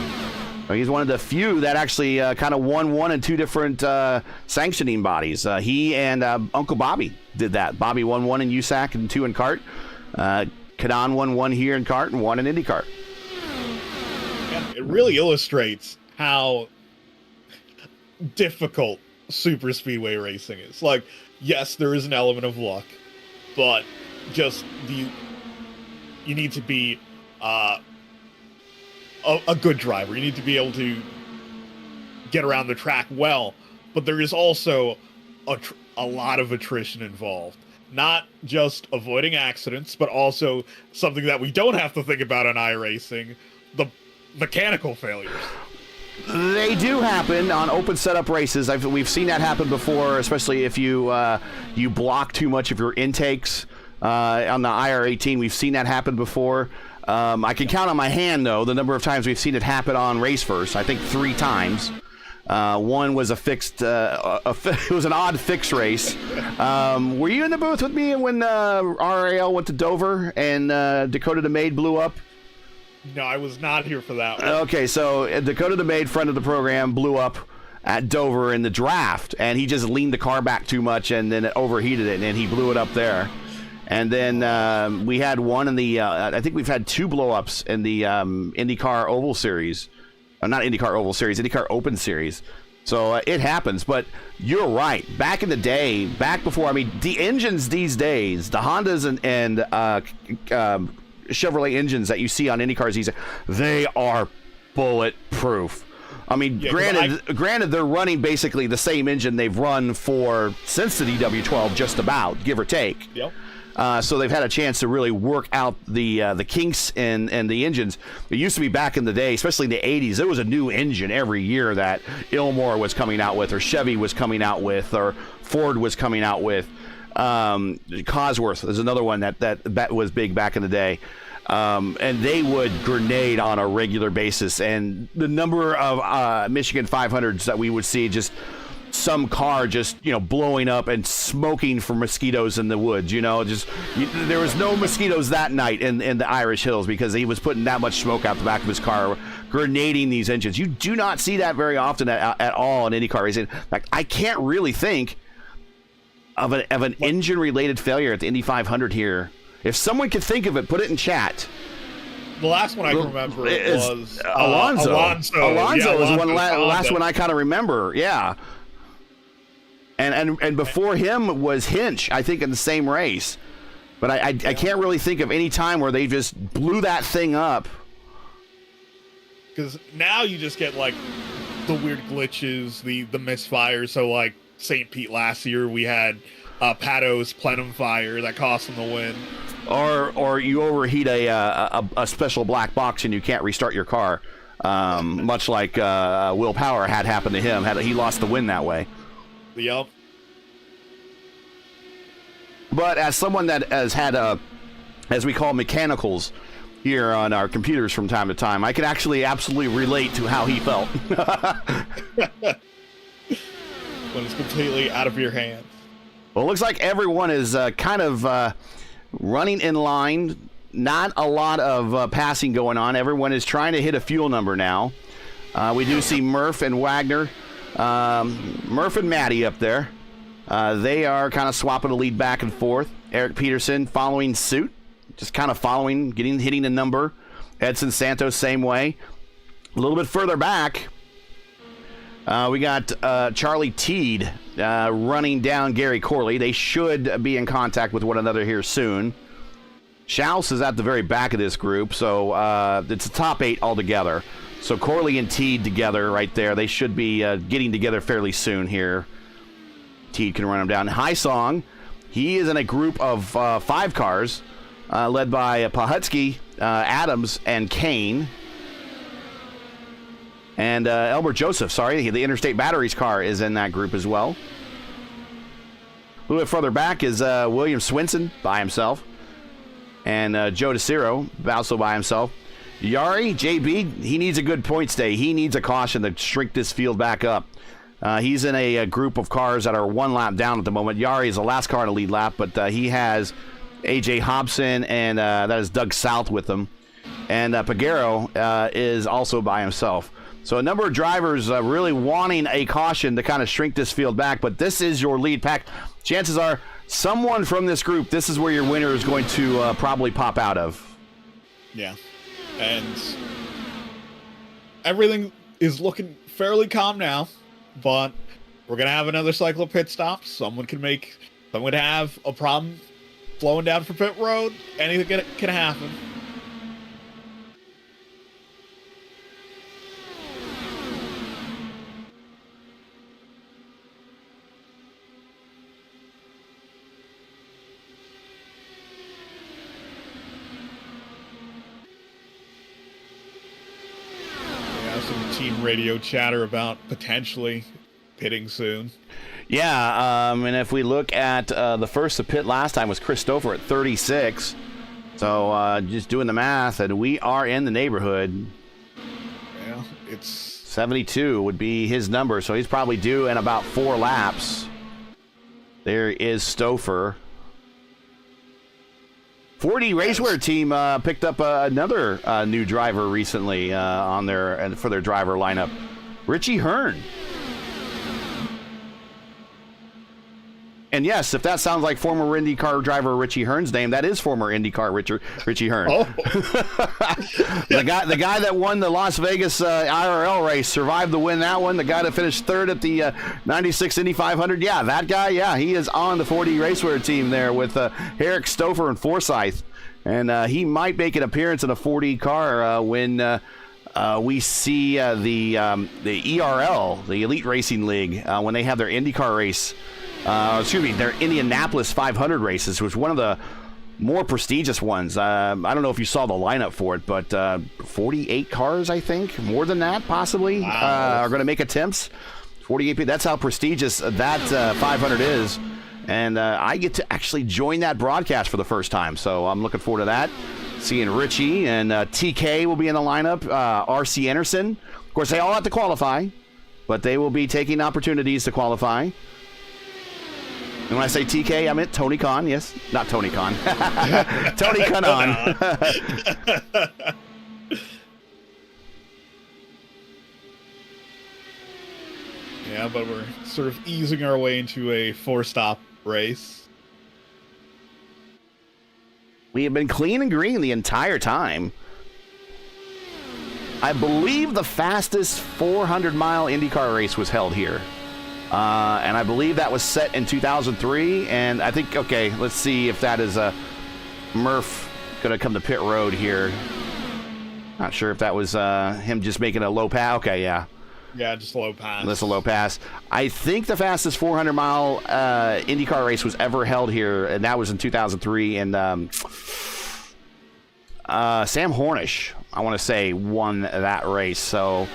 [SPEAKER 2] He's one of the few that actually kind of won one in 2 different sanctioning bodies. He and Uncle Bobby did that. Bobby won one in USAC and 2 in kart. Kanaan won one here in kart and 1 in IndyCar.
[SPEAKER 3] And it really illustrates how difficult super speedway racing is. Like, yes, there is an element of luck, but just you need to be a good driver. You need to be able to get around the track well, but there is also a lot of attrition involved. Not just avoiding accidents, but also something that we don't have to think about in iRacing, the mechanical failures.
[SPEAKER 2] They do happen on open setup races. We've seen that happen before, especially if you block too much of your intakes on the IR18. We've seen that happen before. I can count on my hand, though, the number of times we've seen it happen on Raceverse. I think 3 times. One was it was an odd fix race. Were you in the booth with me when RAL went to Dover and Dakota the Maid blew up?
[SPEAKER 3] No, I was not here for that one.
[SPEAKER 2] Okay, so Dakota the Maid, friend of the program, blew up at Dover in the draft, and he just leaned the car back too much, and then it overheated it, and he blew it up there. And then we had one in the, I think we've had 2 blow-ups in the IndyCar Oval Series. Not IndyCar Oval Series, IndyCar Open Series. So it happens, but you're right. Back in the day, back before, the engines these days, the Hondas and Chevrolet engines that you see on IndyCars these days, they are bulletproof. Granted, they're running basically the same engine they've run since the DW12, just about, give or take.
[SPEAKER 3] Yep.
[SPEAKER 2] So they've had a chance to really work out the kinks in the engines. It used to be back in the day, especially in the 80s, there was a new engine every year that Ilmor was coming out with, or Chevy was coming out with, or Ford was coming out with. Cosworth is another one that was big back in the day. And they would grenade on a regular basis. And the number of Michigan 500s that we would see, just some car just blowing up and smoking from mosquitoes in the woods. There was no mosquitoes that night in the Irish Hills because he was putting that much smoke out the back of his car, grenading these engines. You do not see that very often at all in IndyCar racing. In fact, I can't really think of an engine-related failure at the Indy 500 here. If someone could think of it, put it in chat.
[SPEAKER 3] The last one I can remember was
[SPEAKER 2] Alonso.
[SPEAKER 3] Alonso
[SPEAKER 2] was the last one I kind of remember. Yeah. And before him was Hinch, I think, in the same race. But I can't really think of any time where they just blew that thing up.
[SPEAKER 3] Because now you just get, the weird glitches, the misfires. So, St. Pete last year, we had Pato's plenum fire that cost him the win.
[SPEAKER 2] Or you overheat a special black box and you can't restart your car. Much like Will Power had happened to him. He lost the win that way.
[SPEAKER 3] Yep.
[SPEAKER 2] But as someone that has had as we call mechanicals here on our computers from time to time, I can actually absolutely relate to how he felt.
[SPEAKER 3] When it's completely out of your hands.
[SPEAKER 2] Well, it looks like everyone is kind of running in line. Not a lot of passing going on. Everyone is trying to hit a fuel number now. We do see Murph and Wagner. Murph and Maddie up there. They are kind of swapping the lead back and forth. Eric Peterson following suit. Just kind of following, hitting the number. Edson Santos, same way. A little bit further back, we got Charlie Teed running down Gary Corley. They should be in contact with one another here soon. Schaus is at the very back of this group, so it's a top 8 altogether. So Corley and Teed together right there. They should be getting together fairly soon here. Teed can run them down. Hysong, he is in a group of 5 cars led by Pahutsky, Adams, and Kane. And Elmer Joseph, sorry, the Interstate Batteries car is in that group as well. A little bit further back is William Swinson by himself. And Joe DeCiro, also by himself. Yari, JB, he needs a good points day. He needs a caution to shrink this field back up. He's in a group of cars that are one lap down at the moment. Yari is the last car in the lead lap, but he has A.J. Hobson and that is Doug South with him. And Pagero is also by himself. So a number of drivers really wanting a caution to kind of shrink this field back, but this is your lead pack. Chances are someone from this group, this is where your winner is going to probably pop out of.
[SPEAKER 3] Yeah. And everything is looking fairly calm now, but we're going to have another cycle of pit stops. Someone could have a problem flowing down for pit road. Anything can happen. Team radio chatter about potentially pitting soon.
[SPEAKER 2] Yeah, and if we look at the first to pit last time was Christopher at 36. So just doing the math, and we are in the neighborhood.
[SPEAKER 3] Yeah, it's
[SPEAKER 2] 72 would be his number, so he's probably due in about 4 laps. There is Stouffer. 4D Racewear team picked up another new driver recently for their driver lineup, Richie Hearn. And yes, if that sounds like former IndyCar driver Richie Hearn's name, that is former IndyCar Richie Hearn.
[SPEAKER 3] Oh.
[SPEAKER 2] the guy that won the Las Vegas IRL race, survived to win that one. The guy that finished third at the 96 Indy 500. Yeah, that guy, yeah, he is on the 4D Racewear team there with Herrick, Stouffer, and Forsyth. And he might make an appearance in a 4D car when we see the ERL, the Elite Racing League, when they have their IndyCar race. Their Indianapolis 500 races, was one of the more prestigious ones. I don't know if you saw the lineup for it, but 48 cars, I think, more than that possibly, are going to make attempts. 48 people. That's how prestigious that 500 is. And I get to actually join that broadcast for the first time, so I'm looking forward to that. Seeing Richie and TK will be in the lineup. RC Anderson. Of course, they all have to qualify, but they will be taking opportunities to qualify. And when I say TK, I meant Tony Khan. Yes, not Tony Khan. Tony Kanaan.
[SPEAKER 3] Yeah, but we're sort of easing our way into a 4-stop race.
[SPEAKER 2] We have been clean and green the entire time. I believe the fastest 400-mile IndyCar race was held here. And I believe that was set in 2003. And I think, okay, let's see if that is Murph going to come to pit road here. Not sure if that was him just making a low pass. Okay, yeah.
[SPEAKER 3] Yeah, just a low pass.
[SPEAKER 2] That's a low pass. I think the fastest 400-mile IndyCar race was ever held here, and that was in 2003. And Sam Hornish, I want to say, won that race. So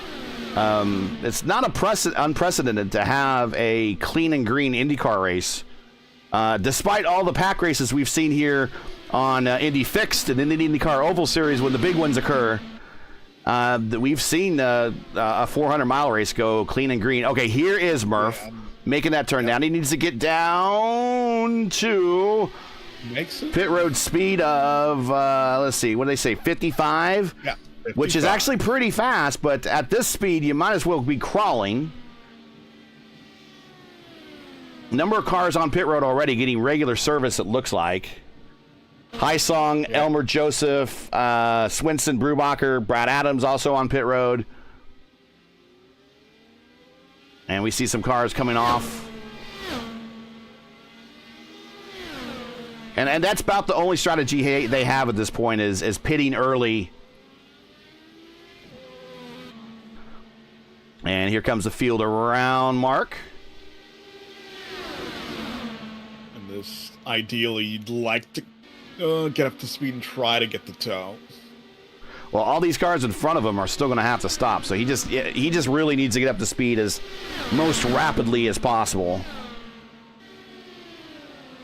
[SPEAKER 2] it's not unprecedented to have a clean and green IndyCar race, despite all the pack races we've seen here on Indy Fixed and in the IndyCar Oval Series when the big ones occur. We've seen a 400-mile race go clean and green. Okay, here is Murph making that turn down. He needs to get down to pit road speed of, let's see, what do they say, 55?
[SPEAKER 3] Yeah. 55.
[SPEAKER 2] Which is actually pretty fast, but at this speed, you might as well be crawling. Number of cars on pit road already getting regular service, it looks like. Hysong, Elmer Joseph, Swinson, Brubacher, Brad Adams also on pit road. And we see some cars coming off. And that's about the only strategy they have at this point is pitting early. And here comes the field around Mark.
[SPEAKER 3] And this, ideally, you'd like to get up to speed and try to get the toe.
[SPEAKER 2] Well, all these cars in front of him are still going to have to stop. So he just really needs to get up to speed as most rapidly as possible.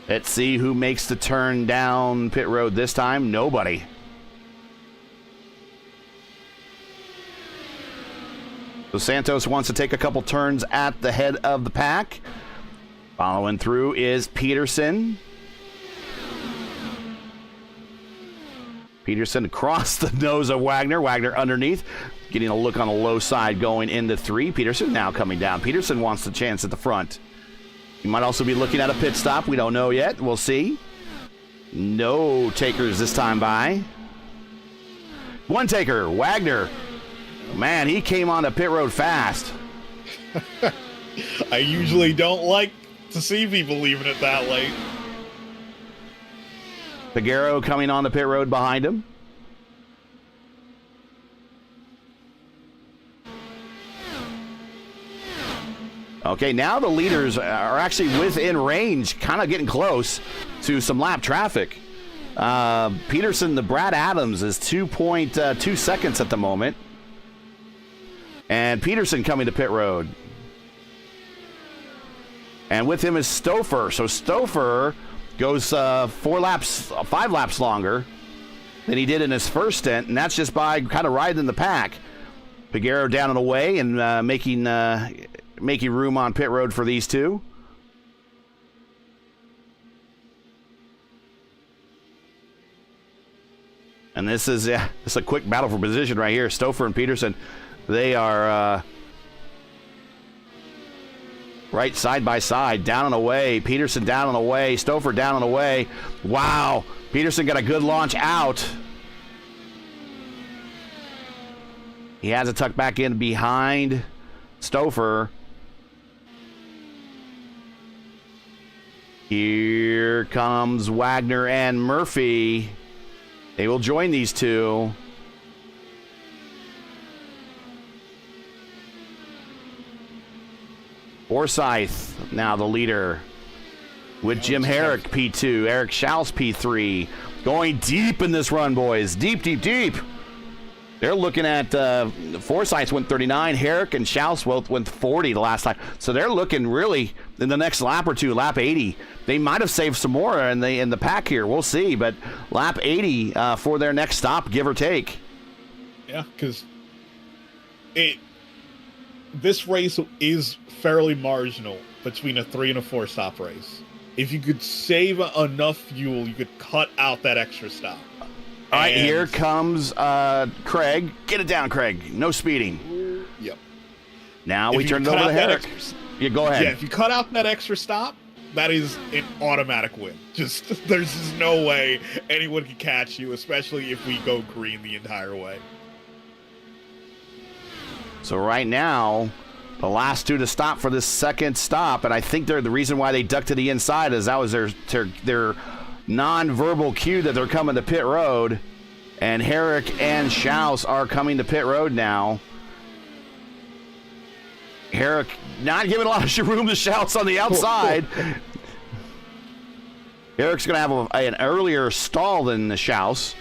[SPEAKER 2] Let's see who makes the turn down pit road this time. Nobody. So Santos wants to take a couple turns at the head of the pack. Following through is Peterson. Peterson across the nose of Wagner. Wagner underneath, getting a look on the low side going into 3. Peterson now coming down. Peterson wants the chance at the front. He might also be looking at a pit stop. We don't know yet. We'll see. No takers this time by. One taker, Wagner. Man, he came on the pit road fast.
[SPEAKER 3] I usually don't like to see people leaving it that late.
[SPEAKER 2] Figueroa coming on the pit road behind him. Okay, now the leaders are actually within range, kind of getting close to some lap traffic. Peterson, the Brad Adams, is 2.2 seconds at the moment. And Peterson coming to pit road. And with him is Stouffer. So Stouffer goes 5 laps longer than he did in his first stint, and that's just by kind of riding the pack. Figueroa down and away and making room on pit road for these two. And this is a quick battle for position right here. Stouffer and Peterson, they are right side by side, down and away. Peterson down and away. Stouffer down and away. Wow. Peterson got a good launch out. He has it tucked back in behind Stouffer. Here comes Wagner and Murphy. They will join these two. Forsyth, now the leader, with Jim Herrick, P2, Eric Schaus, P3. Going deep in this run, boys. Deep, deep, deep. They're looking at Forsyth went 39. Herrick and Schaus both went 40 the last time. So they're looking really in the next lap or two, lap 80. They might have saved some more in the pack here. We'll see. But lap 80 for their next stop, give or take.
[SPEAKER 3] Yeah, because this race is fairly marginal between a 3 and a 4 stop race. If you could save enough fuel, you could cut out that extra stop.
[SPEAKER 2] All right, here comes Craig. Get it down, Craig. No speeding.
[SPEAKER 3] Yep.
[SPEAKER 2] Now we turn it over to Herrick. Yeah, go ahead.
[SPEAKER 3] Yeah, if you cut out that extra stop, that is an automatic win. There's just no way anyone can catch you, especially if we go green the entire way.
[SPEAKER 2] So right now, the last two to stop for this second stop, and I think the reason why they ducked to the inside is that was their non-verbal cue that they're coming to pit road, and Herrick and Schaus are coming to pit road now. Herrick not giving a lot of room to Schaus on the outside. Herrick's going to have an earlier stall than the Schaus,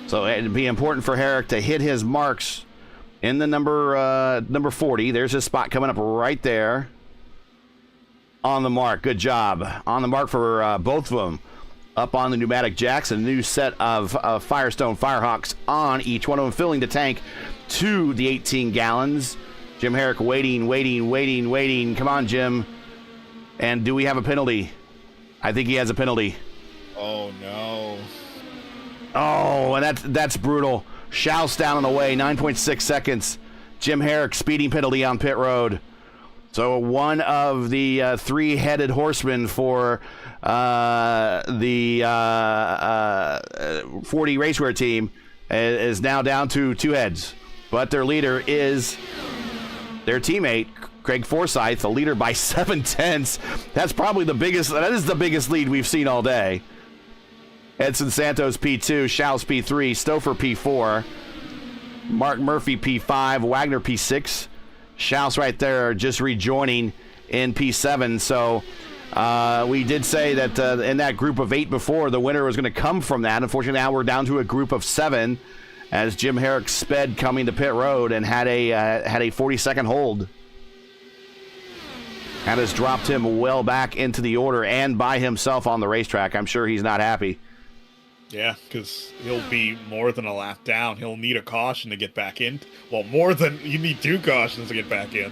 [SPEAKER 2] so it'd be important for Herrick to hit his marks in the number 40. There's his spot coming up right there. On the mark. Good job. On the mark for both of them. Up on the pneumatic jacks, a new set of Firestone Firehawks on each one of them, filling the tank to the 18 gallons. Jim Herrick waiting. Come on, Jim. And do we have a penalty? I think he has a penalty.
[SPEAKER 3] Oh, no.
[SPEAKER 2] Oh, and that's brutal. Schaus down and away, 9.6 seconds. Jim Herrick, speeding penalty on pit road. So one of the three-headed horsemen for the 40 Racewear team is now down to 2 heads. But their leader is their teammate, Craig Forsyth, the leader by 7/10. That is the biggest lead we've seen all day. Edson Santos P2, Schaus P3, Stouffer P4, Mark Murphy P5, Wagner P6. Schaus right there just rejoining in P7. So we did say that in that group of 8 before, the winner was going to come from that. Unfortunately, now we're down to a group of 7 as Jim Herrick sped coming to pit road and had a 40-second hold. That has dropped him well back into the order and by himself on the racetrack. I'm sure he's not happy.
[SPEAKER 3] Yeah, because he'll be more than a lap down. He'll need a caution to get back in. Well, more than you need 2 cautions to get back in.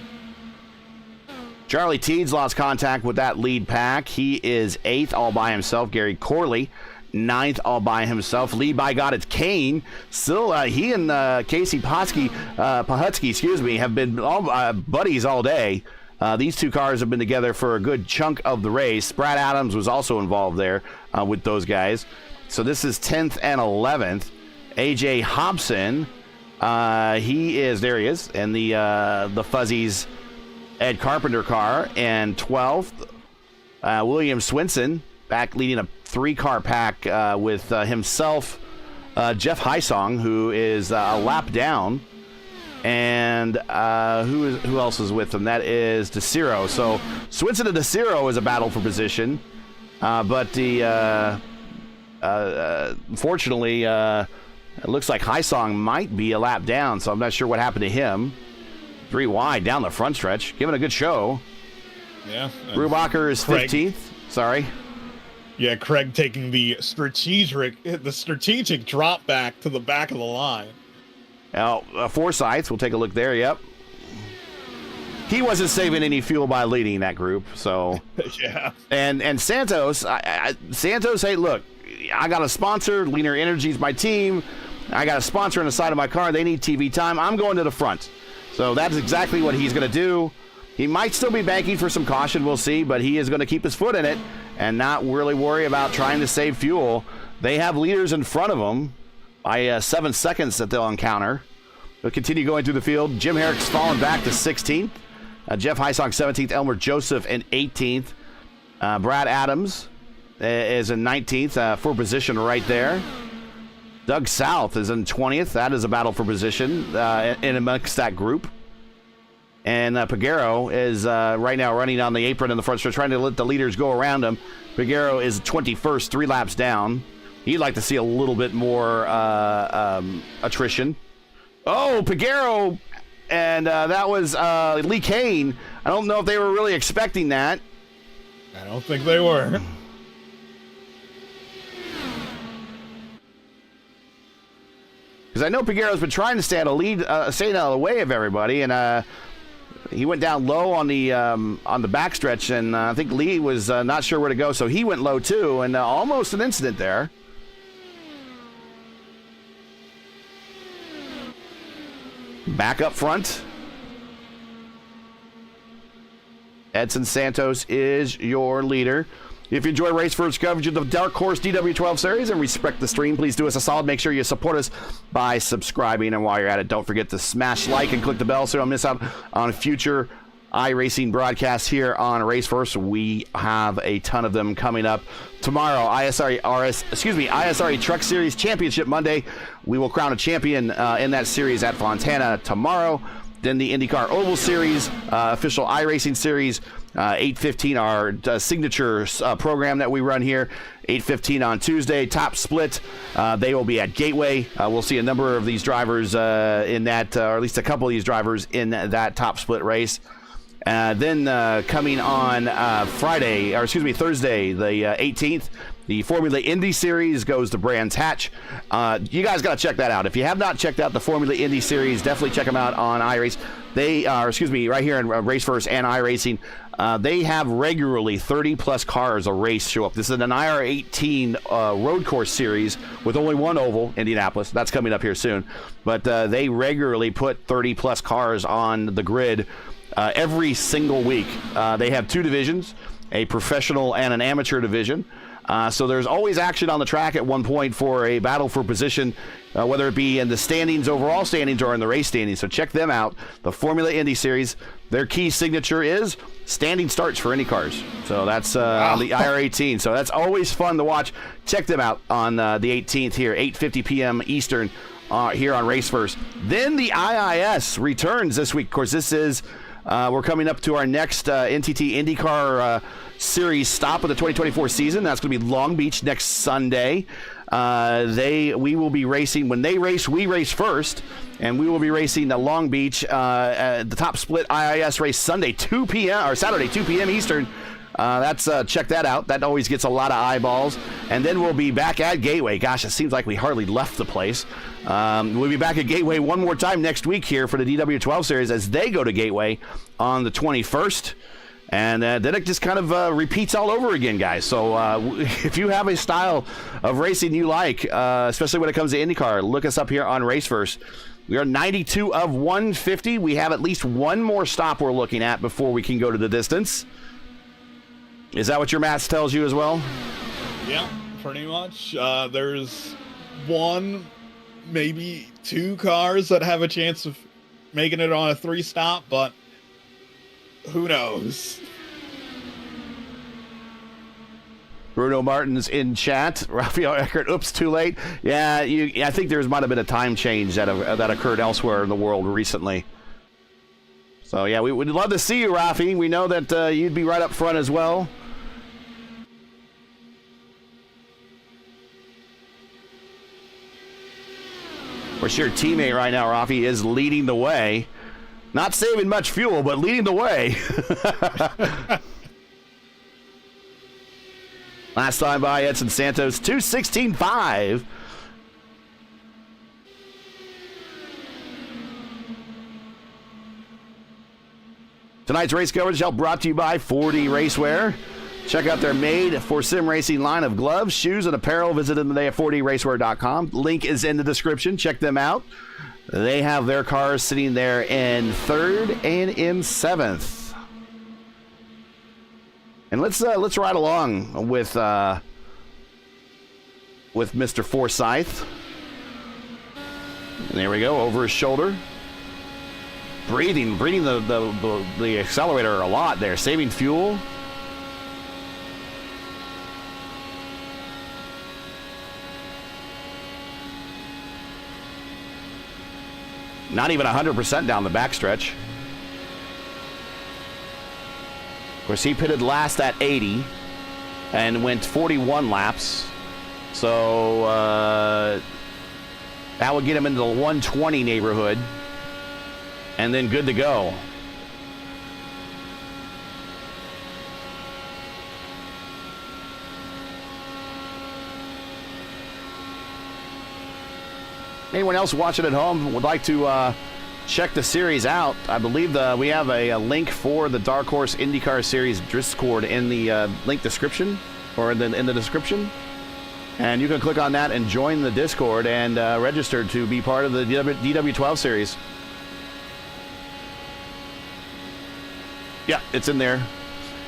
[SPEAKER 2] Charlie Teeds lost contact with that lead pack. He is 8th all by himself. Gary Corley, 9th all by himself. Lead by God, it's Kane. Still, he and Casey Pahutsky, have been buddies all day. These 2 cars have been together for a good chunk of the race. Brad Adams was also involved there with those guys. So this is 10th and 11th. A.J. Hobson, there he is, in the Fuzzies Ed Carpenter car. And 12th, William Swinson, back leading a 3-car pack with himself, Jeff Hysong, who is a lap down. And who else is with him? That is DeCiro. So Swinson and DeCiro is a battle for position. But unfortunately, it looks like Hysong might be a lap down, so I'm not sure what happened to him. 3 wide down the front stretch, giving a good show.
[SPEAKER 3] Yeah.
[SPEAKER 2] Brubacher is 15th. Sorry.
[SPEAKER 3] Yeah, Craig taking the strategic drop back to the back of the line.
[SPEAKER 2] Now, Forsyth, we'll take a look there. Yep. He wasn't saving any fuel by leading that group, so.
[SPEAKER 3] Yeah.
[SPEAKER 2] And Santos, Santos, hey, look, I got a sponsor. Leaner Energy's my team. I got a sponsor on the side of my car. They need TV time. I'm going to the front. So that's exactly what he's going to do. He might still be banking for some caution, we'll see, but he is going to keep his foot in it and not really worry about trying to save fuel. They have leaders in front of them by 7 seconds that they'll encounter. They'll continue going through the field. Jim Herrick's fallen back to 16th. Jeff Hysong, 17th. Elmer Joseph in 18th. Brad Adams is in 19th for position right there. Doug South is in 20th. That is a battle for position in amongst that group. And Pagero is right now running on the apron in the front stretch, trying to let the leaders go around him. Pagero is 21st, 3 laps down. He'd like to see a little bit more attrition. Oh, Pagero, and that was Lee Kane. I don't know if they were really expecting that.
[SPEAKER 3] I don't think they were.
[SPEAKER 2] Because I know Pagero's been trying to stay out of the way of everybody, and he went down low on the backstretch, and I think Lee was not sure where to go, so he went low too, and almost an incident there. Back up front, Edson Santos is your leader. If you enjoy Racewear's coverage of the Dark Horse DW12 series and respect the stream, please do us a solid. Make sure you support us by subscribing. And while you're at it, don't forget to smash like and click the bell so you don't miss out on future iRacing broadcasts here on Racewear. We have a ton of them coming up tomorrow. ISRE Truck Series Championship Monday. We will crown a champion in that series at Fontana tomorrow. Then the IndyCar Oval Series, official iRacing Series, 8:15, our signature program that we run here, 8:15 on Tuesday. Top Split, they will be at Gateway. We'll see a number of these drivers in that, or at least a couple of these drivers in that Top Split race. Then coming on Thursday, the 18th, the Formula Indy Series goes to Brands Hatch. You guys got to check that out. If you have not checked out the Formula Indy Series, definitely check them out on iRace. They are, right here in Raceverse and iRacing. They have regularly 30-plus cars a race show up. This is an IR18 road course series with only one oval, Indianapolis. That's coming up here soon. But they regularly put 30-plus cars on the grid every single week. They have 2 divisions, a professional and an amateur division. So there's always action on the track at one point for a battle for position, whether it be in the standings, overall standings, or in the race standings. So check them out. The Formula Indy Series, their key signature is standing starts for Indy cars. So that's on the IR18. So that's always fun to watch. Check them out on the 18th here, 8:50 p.m. Eastern here on Raceverse. Then the IIS returns this week. Of course, this is we're coming up to our next NTT IndyCar Series stop of the 2024 season. That's going to be Long Beach next Sunday. We will be racing. When they race, we race first. And we will be racing the Long Beach, the Top Split IIS race Sunday, 2 p.m. or Saturday, 2 p.m. Eastern. Check that out. That always gets a lot of eyeballs. And then we'll be back at Gateway. Gosh, it seems like we hardly left the place. We'll be back at Gateway one more time next week here for the DW12 series as they go to Gateway on the 21st. And then it just kind of repeats all over again, guys. So if you have a style of racing you like, especially when it comes to IndyCar, look us up here on Raceverse. We are 92 of 150. We have at least one more stop we're looking at before we can go to the distance. Is that what your math tells you as well?
[SPEAKER 3] Yeah, pretty much. There's one, maybe two cars that have a chance of making it on a 3-stop, but who knows?
[SPEAKER 2] Bruno Martin's in chat. Rafael Eckert, oops, too late. Yeah, I think there might have been a time change that occurred elsewhere in the world recently. So, yeah, we would love to see you, Rafi. We know that you'd be right up front as well. Of course, your teammate right now, Rafi, is leading the way. Not saving much fuel, but leading the way. Last time by Edson Santos, 2:16.5. Tonight's race coverage helped brought to you by 4D Racewear. Check out their made for sim racing line of gloves, shoes, and apparel. Visit them today at 4dracewear.com. Link is in the description. Check them out. They have their cars sitting there in 3rd and in 7th. And let's ride along with Mr. Forsyth. And there we go, over his shoulder. Breathing the accelerator a lot there, saving fuel. Not even 100% down the backstretch. Of course, he pitted last at 80 and went 41 laps. So that would get him into the 120 neighborhood. And then good to go. Anyone else watching at home would like to check the series out? I believe we have a link for the Dark Horse IndyCar Series Discord in the link description, or in the description. And you can click on that and join the Discord and register to be part of the DW12 series. Yeah, it's in there.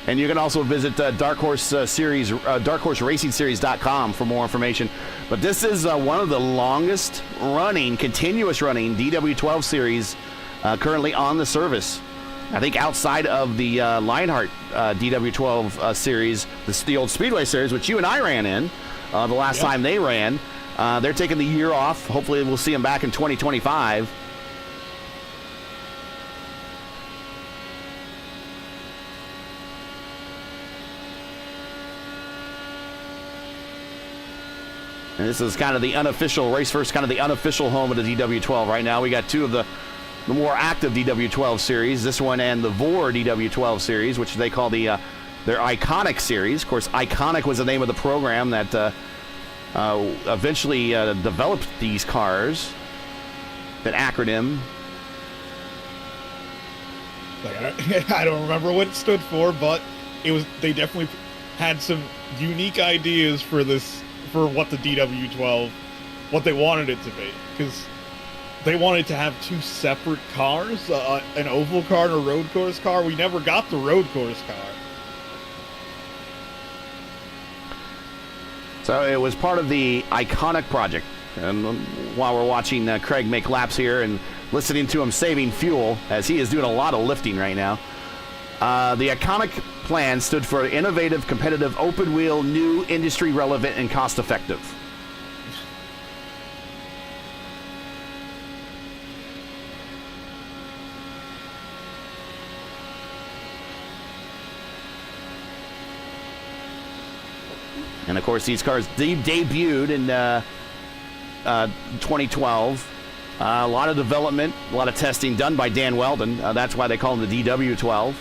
[SPEAKER 2] And you can also visit Dark Horse Series, darkhorseracingseries.com for more information. But this is one of the longest running, continuous running DW12 series currently on the service. I think outside of the Lionheart DW12 series, the old Speedway series, which you and I ran in the last time they ran. They're taking the year off. Hopefully we'll see them back in 2025. And this is kind of the unofficial Raceverse, kind of the unofficial home of the DW12 right now. We got two of the more active DW12 series, this one and the VOR DW12 series, which they call their Iconic series. Of course, Iconic was the name of the program that eventually developed these cars. That acronym.
[SPEAKER 3] I don't remember what it stood for, but they definitely had some unique ideas for this. For what the DW12, what they wanted it to be, because they wanted to have two separate cars, an oval car and a road course car. We never got the road course car.
[SPEAKER 2] So it was part of the Iconic project. And while we're watching Craig make laps here and listening to him saving fuel, as he is doing a lot of lifting right now, the Iconic plan stood for innovative, competitive, open-wheel, new, industry-relevant, and cost-effective. And, of course, these cars debuted in 2012. A lot of development, a lot of testing done by Dan Weldon. That's why they call them the DW12.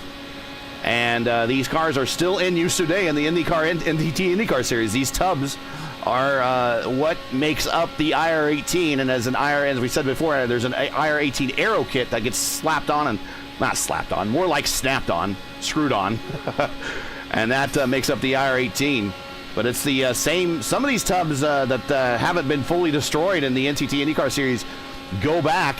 [SPEAKER 2] And these cars are still in use today in the IndyCar series. These tubs are what makes up the IR18. And as we said before, there's an IR18 aero kit that gets slapped on and not slapped on, more like snapped on, screwed on. And that makes up the IR18. But it's the same. Some of these tubs that haven't been fully destroyed in the NTT IndyCar series go back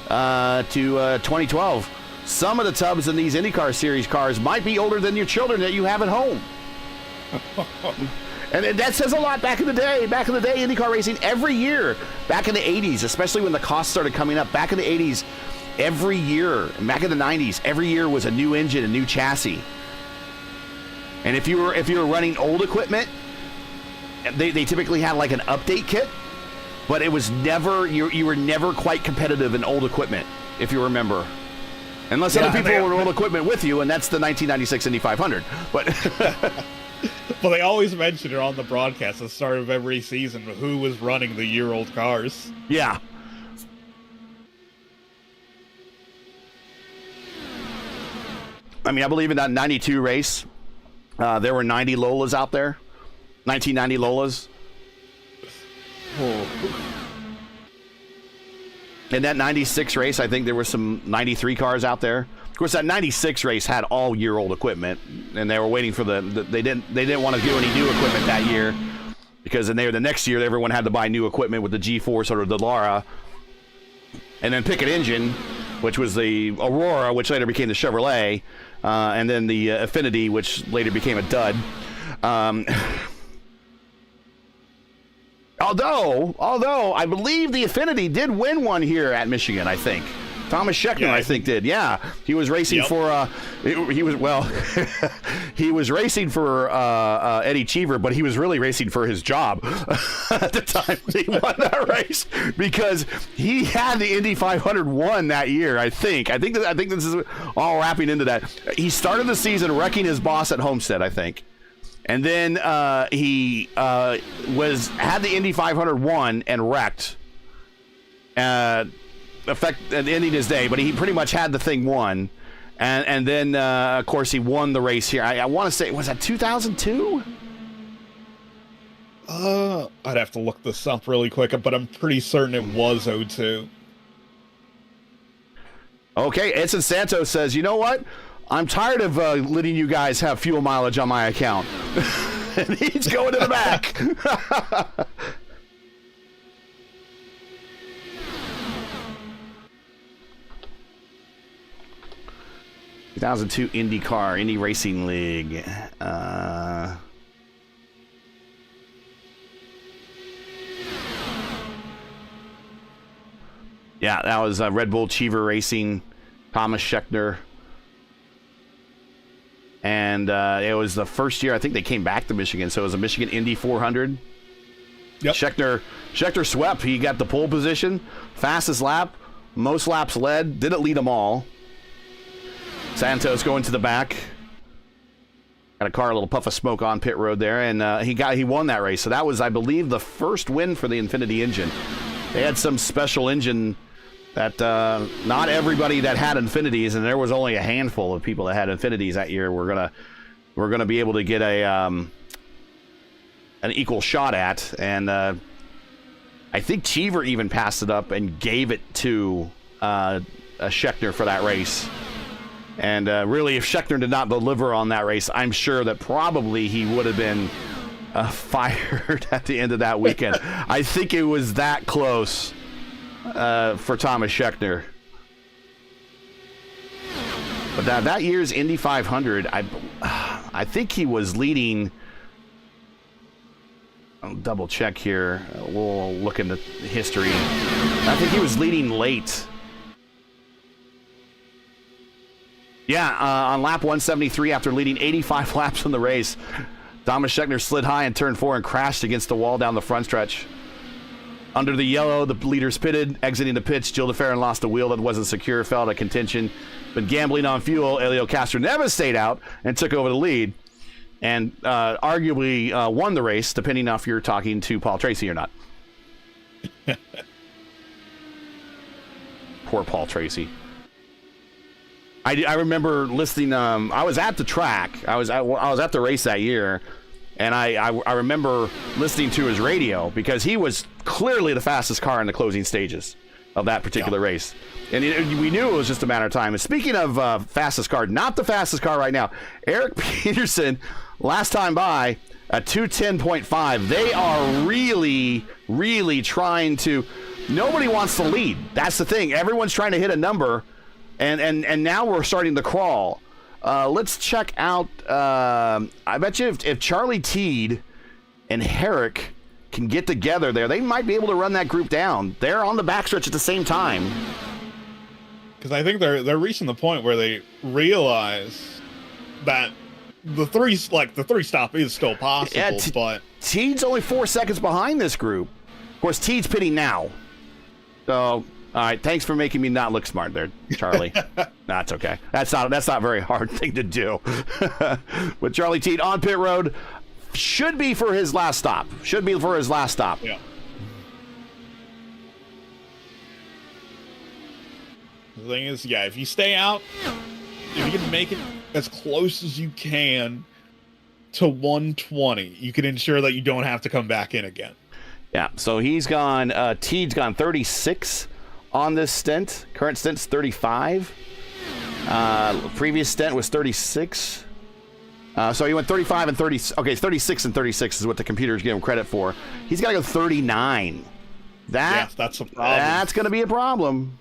[SPEAKER 2] to 2012. Some of the tubs in these IndyCar series cars might be older than your children that you have at home. And that says a lot back in the day. Back in the day, IndyCar racing, every year, back in the 80s, especially when the costs started coming up, back in the 80s, every year, back in the 90s, every year was a new engine, a new chassis. And if you were running old equipment, they typically had like an update kit, but it was never, you were never quite competitive in old equipment, if you remember. Unless other people were old equipment with you, and that's the 1996 Indy 500. But
[SPEAKER 3] well, they always mention it on the broadcast at the start of every season, who was running the year-old cars.
[SPEAKER 2] Yeah. I mean, I believe in that 92 race, there were 90 Lolas out there. 1990 Lolas.
[SPEAKER 3] Oh. In
[SPEAKER 2] that 96 race, I think there were some 93 cars out there. Of course, that 96 race had all year-old equipment, and they were waiting for they didn't want to do any new equipment that year, because then the next year everyone had to buy new equipment with the G-Force or the Lara, and then pick an engine, which was the Aurora, which later became the Chevrolet, and then the Affinity, which later became a dud. Although I believe the Affinity did win one here at Michigan, I think. Thomas Scheckter, I think, did. Yeah, he was racing for. He was racing for Eddie Cheever, but he was really racing for his job at the time he won that race, because he had the Indy 500 won that year. I think this is all wrapping into that. He started the season wrecking his boss at Homestead, I think. And then he had the Indy 500 won and wrecked, ending his day. But he pretty much had the thing won, and then of course he won the race here. I want to say, was that 2002?
[SPEAKER 3] I'd have to look this up really quick, but I'm pretty certain it was 2002. Okay,
[SPEAKER 2] Edson Santos says, you know what? I'm tired of letting you guys have fuel mileage on my account. And he's going to the back. 2002 IndyCar, Indy Racing League. Yeah, that was Red Bull Cheever Racing, Thomas Scheckter. And it was the first year, I think they came back to Michigan, so it was a Michigan Indy 400.
[SPEAKER 3] Yep.
[SPEAKER 2] Scheckter swept. He got the pole position, fastest lap, most laps led, didn't lead them all. Santos going to the back. Got a car, a little puff of smoke on pit road there, and he won that race. So that was, I believe, the first win for the Infinity engine. They had some special engine that not everybody that had Infinities, and there was only a handful of people that had Infinities that year, we're gonna be able to get an equal shot at. And I think Cheever even passed it up and gave it to a Scheckter for that race. And really, if Scheckter did not deliver on that race, I'm sure that probably he would have been fired at the end of that weekend. I think it was that close for Thomas Scheckter. But that year's Indy 500, I think he was leading. I'll double check here. We'll look into history. I think he was leading late. Yeah, on lap 173, after leading 85 laps in the race, Thomas Scheckter slid high in turn 4 and crashed against the wall down the front stretch. Under the yellow, the leaders pitted. Exiting the pits, Gil DeFerrin lost a wheel that wasn't secure, fell out of contention. But gambling on fuel, Elio Castro-Neves stayed out and took over the lead. and arguably won the race, depending on if you're talking to Paul Tracy or not. Poor Paul Tracy. I remember listening. I was at the track. I was at the race that year, and I remember listening to his radio because he was clearly the fastest car in the closing stages of that particular race. And we knew it was just a matter of time. And speaking of fastest car, not the fastest car right now, Eric Peterson, last time by, a 2:10.5. They are really, really trying to. Nobody wants to lead. That's the thing. Everyone's trying to hit a number, and now we're starting to crawl. Let's check out. I bet you if Charlie Teed and Herrick can get together there, they might be able to run that group down. They're on the backstretch at the same time.
[SPEAKER 3] Because I think they're reaching the point where they realize that the three stop is still possible.
[SPEAKER 2] Yeah,
[SPEAKER 3] but
[SPEAKER 2] Teed's only 4 seconds behind this group. Of course, Teed's pitting now. So, all right, thanks for making me not look smart there, Charlie. That's okay. That's not a very hard thing to do. But Charlie Teed on pit road should be for his last stop.
[SPEAKER 3] Yeah. The thing is, yeah, if you stay out, if you can make it as close as you can to 120, you can ensure that you don't have to come back in again.
[SPEAKER 2] Yeah, so he's gone, Teed's gone 36 on this stint. Current stint's 35. Previous stint was 36. So he went 35 and 30. Okay, 36 and 36 is what the computers give him credit for. He's got to go 39.
[SPEAKER 3] That's a problem.
[SPEAKER 2] That's going to be a problem.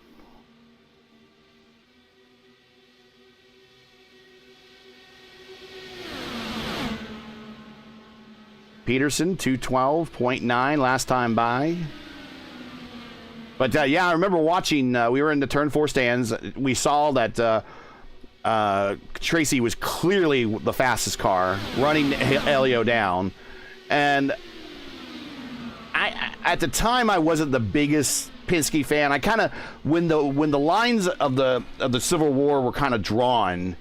[SPEAKER 2] Peterson, 212.9 last time by. But, yeah, I remember watching, we were in the turn 4 stands. We saw that Tracy was clearly the fastest car, running Elio down. And at the time, I wasn't the biggest Penske fan. I kind of, when the lines of the Civil War were kind of drawn,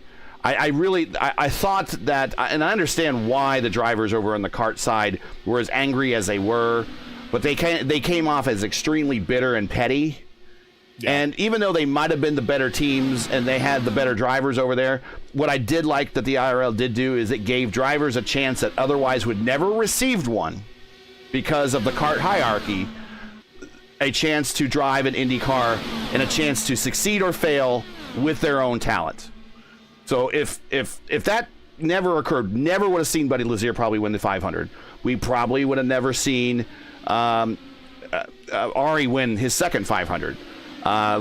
[SPEAKER 2] I thought that, and I understand why the drivers over on the kart side were as angry as they were, but they came off as extremely bitter and petty. Yeah. And even though they might have been the better teams and they had the better drivers over there, what I did like that the IRL did do is it gave drivers a chance that otherwise would never received one because of the kart hierarchy, a chance to drive an IndyCar and a chance to succeed or fail with their own talent. So if that never occurred, never would have seen Buddy Lazier probably win the 500. We probably would have never seen Ari win his second 500.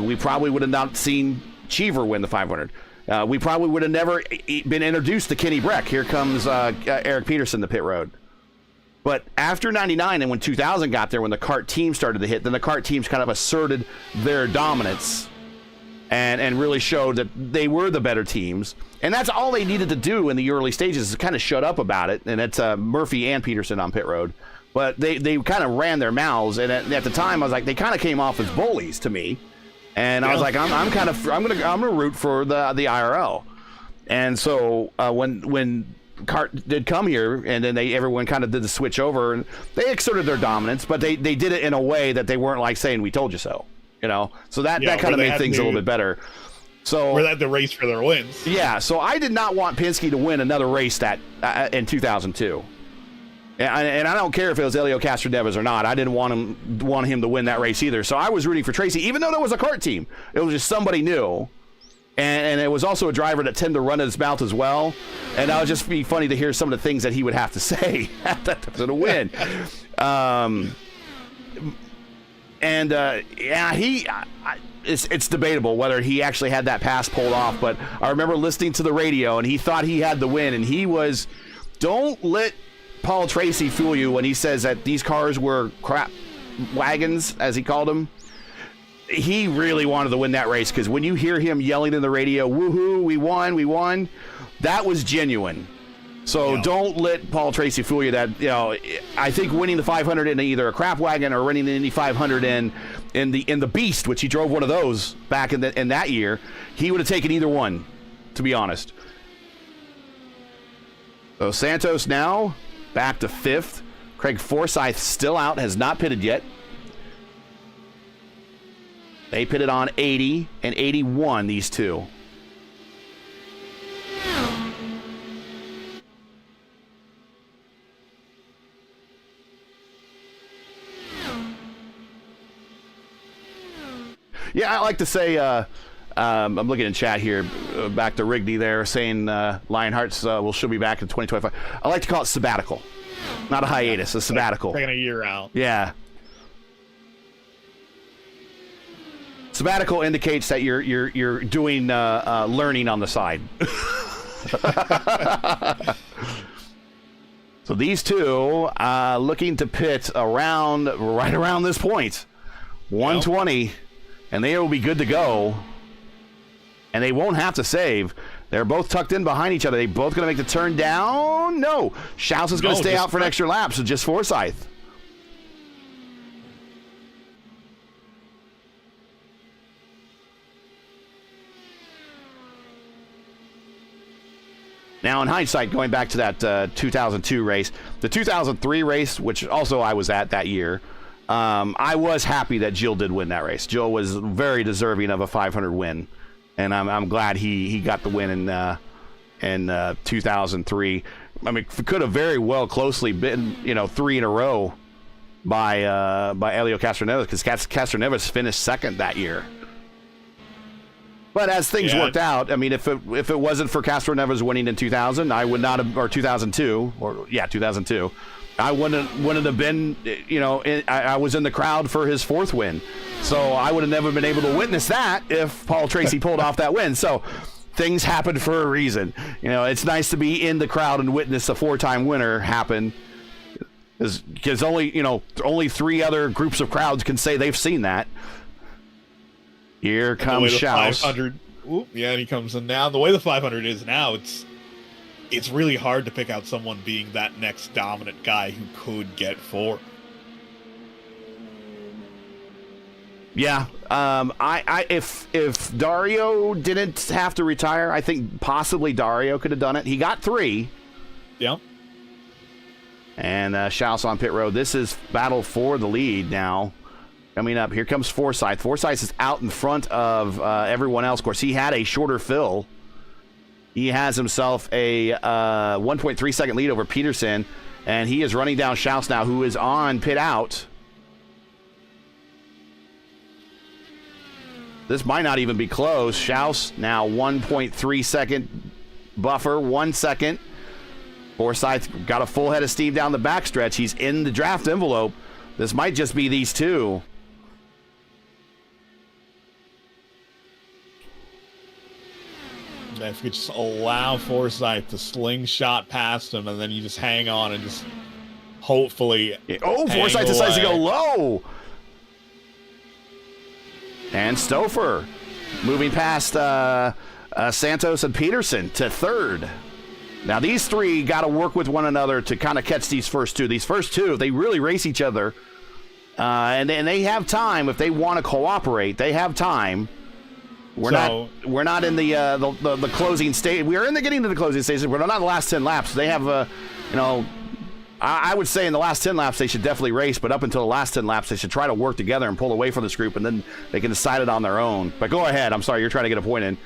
[SPEAKER 2] We probably would have not seen Cheever win the 500. We probably would have never been introduced to Kenny Breck. Here comes Eric Peterson, the pit road. But after 99 and when 2000 got there, when the kart team started to hit, then the kart teams kind of asserted their dominance and really showed that they were the better teams. And that's all they needed to do in the early stages is kind of shut up about it. And it's Murphy and Peterson on pit road. But they kind of ran their mouths. And at the time, I was like, they kind of came off as bullies to me. And I was like, I'm gonna root for the IRL. And so when kart did come here, and then everyone kind of did the switch over, and they exerted their dominance, but they did it in a way that they weren't like saying we told you so, you know. So that kind of made things a little bit better. So
[SPEAKER 3] they had to race for their wins.
[SPEAKER 2] Yeah. So I did not want Penske to win another race in 2002. And I don't care if it was Elio Castroneves or not. I didn't want him to win that race either. So I was rooting for Tracy, even though there was a kart team. It was just somebody new. And it was also a driver that tended to run his mouth as well. And that would just be funny to hear some of the things that he would have to say to win. It's debatable whether he actually had that pass pulled off. But I remember listening to the radio, and he thought he had the win. And he was, don't let Paul Tracy fool you when he says that these cars were crap wagons, as he called them. He really wanted to win that race because when you hear him yelling in the radio, woohoo, we won, that was genuine. So don't let Paul Tracy fool you that, you know, I think winning the 500 in either a crap wagon or winning the Indy 500 in the Beast, which he drove one of those back in that year, he would have taken either one, to be honest. So Santos now back to 5th. Craig Forsyth still out, has not pitted yet. They pitted on 80 and 81, these two. Yeah, I like to say, I'm looking in chat here, back to Rigney there, saying Lionhearts will she'll be back in 2025. I like to call it sabbatical. Not a hiatus, a sabbatical.
[SPEAKER 3] Taking a year out.
[SPEAKER 2] Yeah. Sabbatical indicates that you're doing learning on the side. So these two looking to pit right around this point, 120, and they will be good to go. And they won't have to save. They're both tucked in behind each other. They both going to make the turn down. No, Schaus is going to stay out for an extra lap. So just Forsyth. Now, in hindsight, going back to that 2002 race, the 2003 race, which also I was at that year, I was happy that Jill did win that race. Jill was very deserving of a 500 win, and I'm glad he got the win in 2003. I mean, could have very well closely been 3 in a row by Elio Castroneves, because Castroneves finished second that year. But as things worked out, I mean, if it wasn't for Castroneves winning in 2000, I would not have, or 2002, 2002, I wouldn't have been, I was in the crowd for his 4th win. So I would have never been able to witness that if Paul Tracy pulled off that win. So things happen for a reason. It's nice to be in the crowd and witness a 4-time winner happen. Because only 3 other groups of crowds can say they've seen that. Here comes Schaus.
[SPEAKER 3] And he comes in now. The way the 500 is now, it's really hard to pick out someone being that next dominant guy who could get 4.
[SPEAKER 2] Yeah, if Dario didn't have to retire, I think possibly Dario could have done it. He got 3.
[SPEAKER 3] Yeah.
[SPEAKER 2] And Schaus on pit road. This is battle for the lead now. Coming up, here comes Forsyth. Forsyth is out in front of everyone else. Of course, he had a shorter fill. He has himself a 1.3 second lead over Peterson, and he is running down Schaus now, who is on pit out. This might not even be close. Schaus now 1.3 second buffer, 1 second. Forsyth got a full head of steam down the backstretch. He's in the draft envelope. This might just be these two.
[SPEAKER 3] If you could just allow Forsyth to slingshot past him, and then you just hang on and just hopefully.
[SPEAKER 2] Oh, Forsyth decides to go low. And Stouffer moving past Santos and Peterson to 3rd. Now, these 3 got to work with one another to kind of catch these first 2. These first 2, they really race each other. And they have time if they want to cooperate. They have time. We're not in the closing stage. We are getting to the closing stages. We're not in the last 10 laps. They have I would say in the last 10 laps they should definitely race, but up until the last 10 laps they should try to work together and pull away from this group, and then they can decide it on their own. But go ahead. I'm sorry, you're trying to get a point in.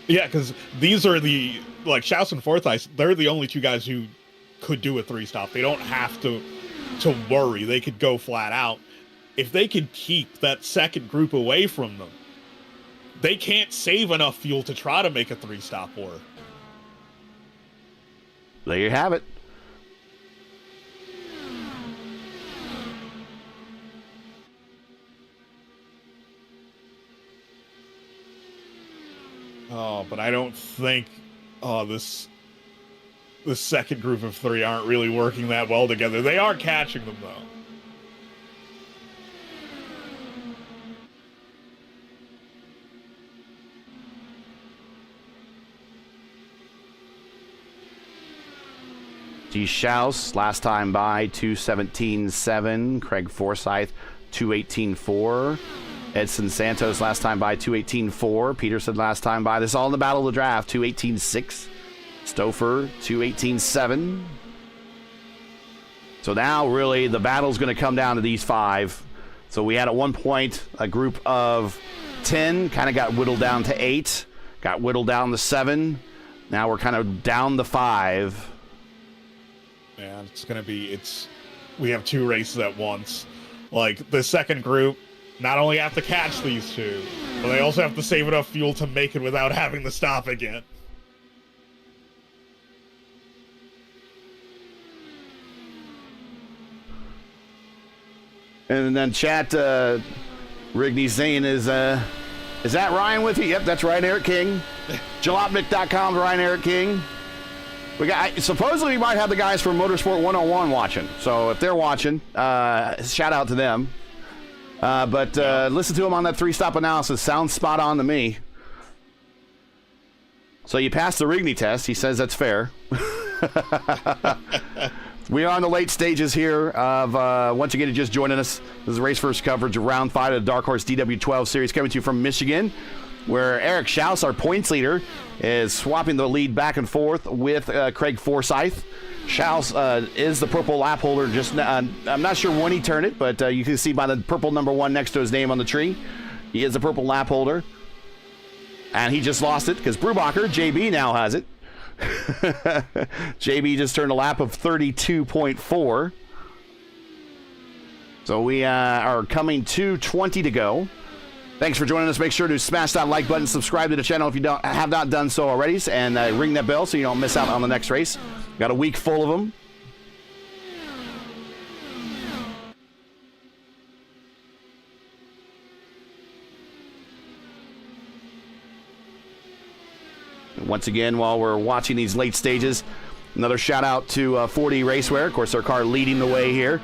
[SPEAKER 3] Yeah, because these are Schaus and Forsyth, they're the only 2 guys who could do a 3-stop. They don't have to worry. They could go flat out. If they could keep that second group away from them, they can't save enough fuel to try to make a 3-stop war.
[SPEAKER 2] There you have it.
[SPEAKER 3] Oh, but I don't think this second group of 3 aren't really working that well together. They are catching them, though.
[SPEAKER 2] G. Schaus, last time by 2:17.7. Craig Forsyth, 2:18.4. Edson Santos, last time by 2:18.4. Peterson, last time by. This is all in the battle of the draft, 2:18.6. Stouffer, 2:18.7. So now, really, the battle's going to come down to these 5. So we had at one point a group of 10, kind of got whittled down to 8, got whittled down to 7. Now we're kind of down to 5.
[SPEAKER 3] Yeah, it's going to be, we have 2 races at once. Like, the second group not only have to catch these 2, but they also have to save enough fuel to make it without having to stop again.
[SPEAKER 2] And then chat, Rigney saying, is that Ryan with you? Yep, that's Ryan Eric King. Jalopnik.com, Ryan Eric King. Supposedly we might have the guys from Motorsport 101 watching. So if they're watching, shout out to them. But listen to him on that 3-stop analysis. Sounds spot on to me. So you passed the Rigney test. He says that's fair. We are on the late stages here of, once again, just joining us, this is Race First coverage of Round 5 of the Dark Horse DW12 series, coming to you from Michigan, where Eric Schaus, our points leader, is swapping the lead back and forth with Craig Forsyth. Schaus is the purple lap holder. I'm not sure when he turned it, but you can see by the purple number 1 next to his name on the tree, he is the purple lap holder. And he just lost it because Brubacher, JB, now has it. JB just turned a lap of 32.4. So we are coming to 20 to go. Thanks for joining us. Make sure to smash that like button, subscribe to the channel if you have not done so already, and ring that bell so you don't miss out on the next race. Got a week full of them. Once again, while we're watching these late stages, another shout out to 40 Racewear. Of course, our car leading the way here.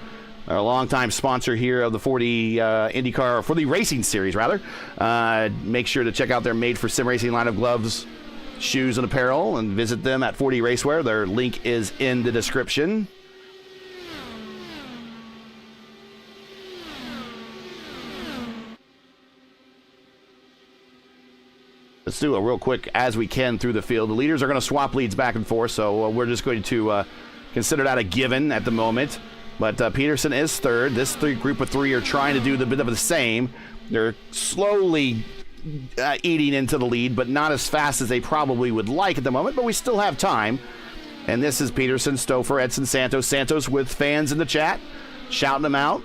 [SPEAKER 2] Our longtime sponsor here of the 40 IndyCar, for the racing series, rather. Make sure to check out their made for sim racing line of gloves, shoes, and apparel, and visit them at 40 Racewear. Their link is in the description. Let's do a real quick as we can through the field. The leaders are going to swap leads back and forth, so we're just going to consider that a given at the moment. But Peterson is third. This group of 3 are trying to do the bit of the same. They're slowly eating into the lead, but not as fast as they probably would like at the moment, but we still have time. And this is Peterson, Stouffer, Edson, Santos. Santos with fans in the chat, shouting him out.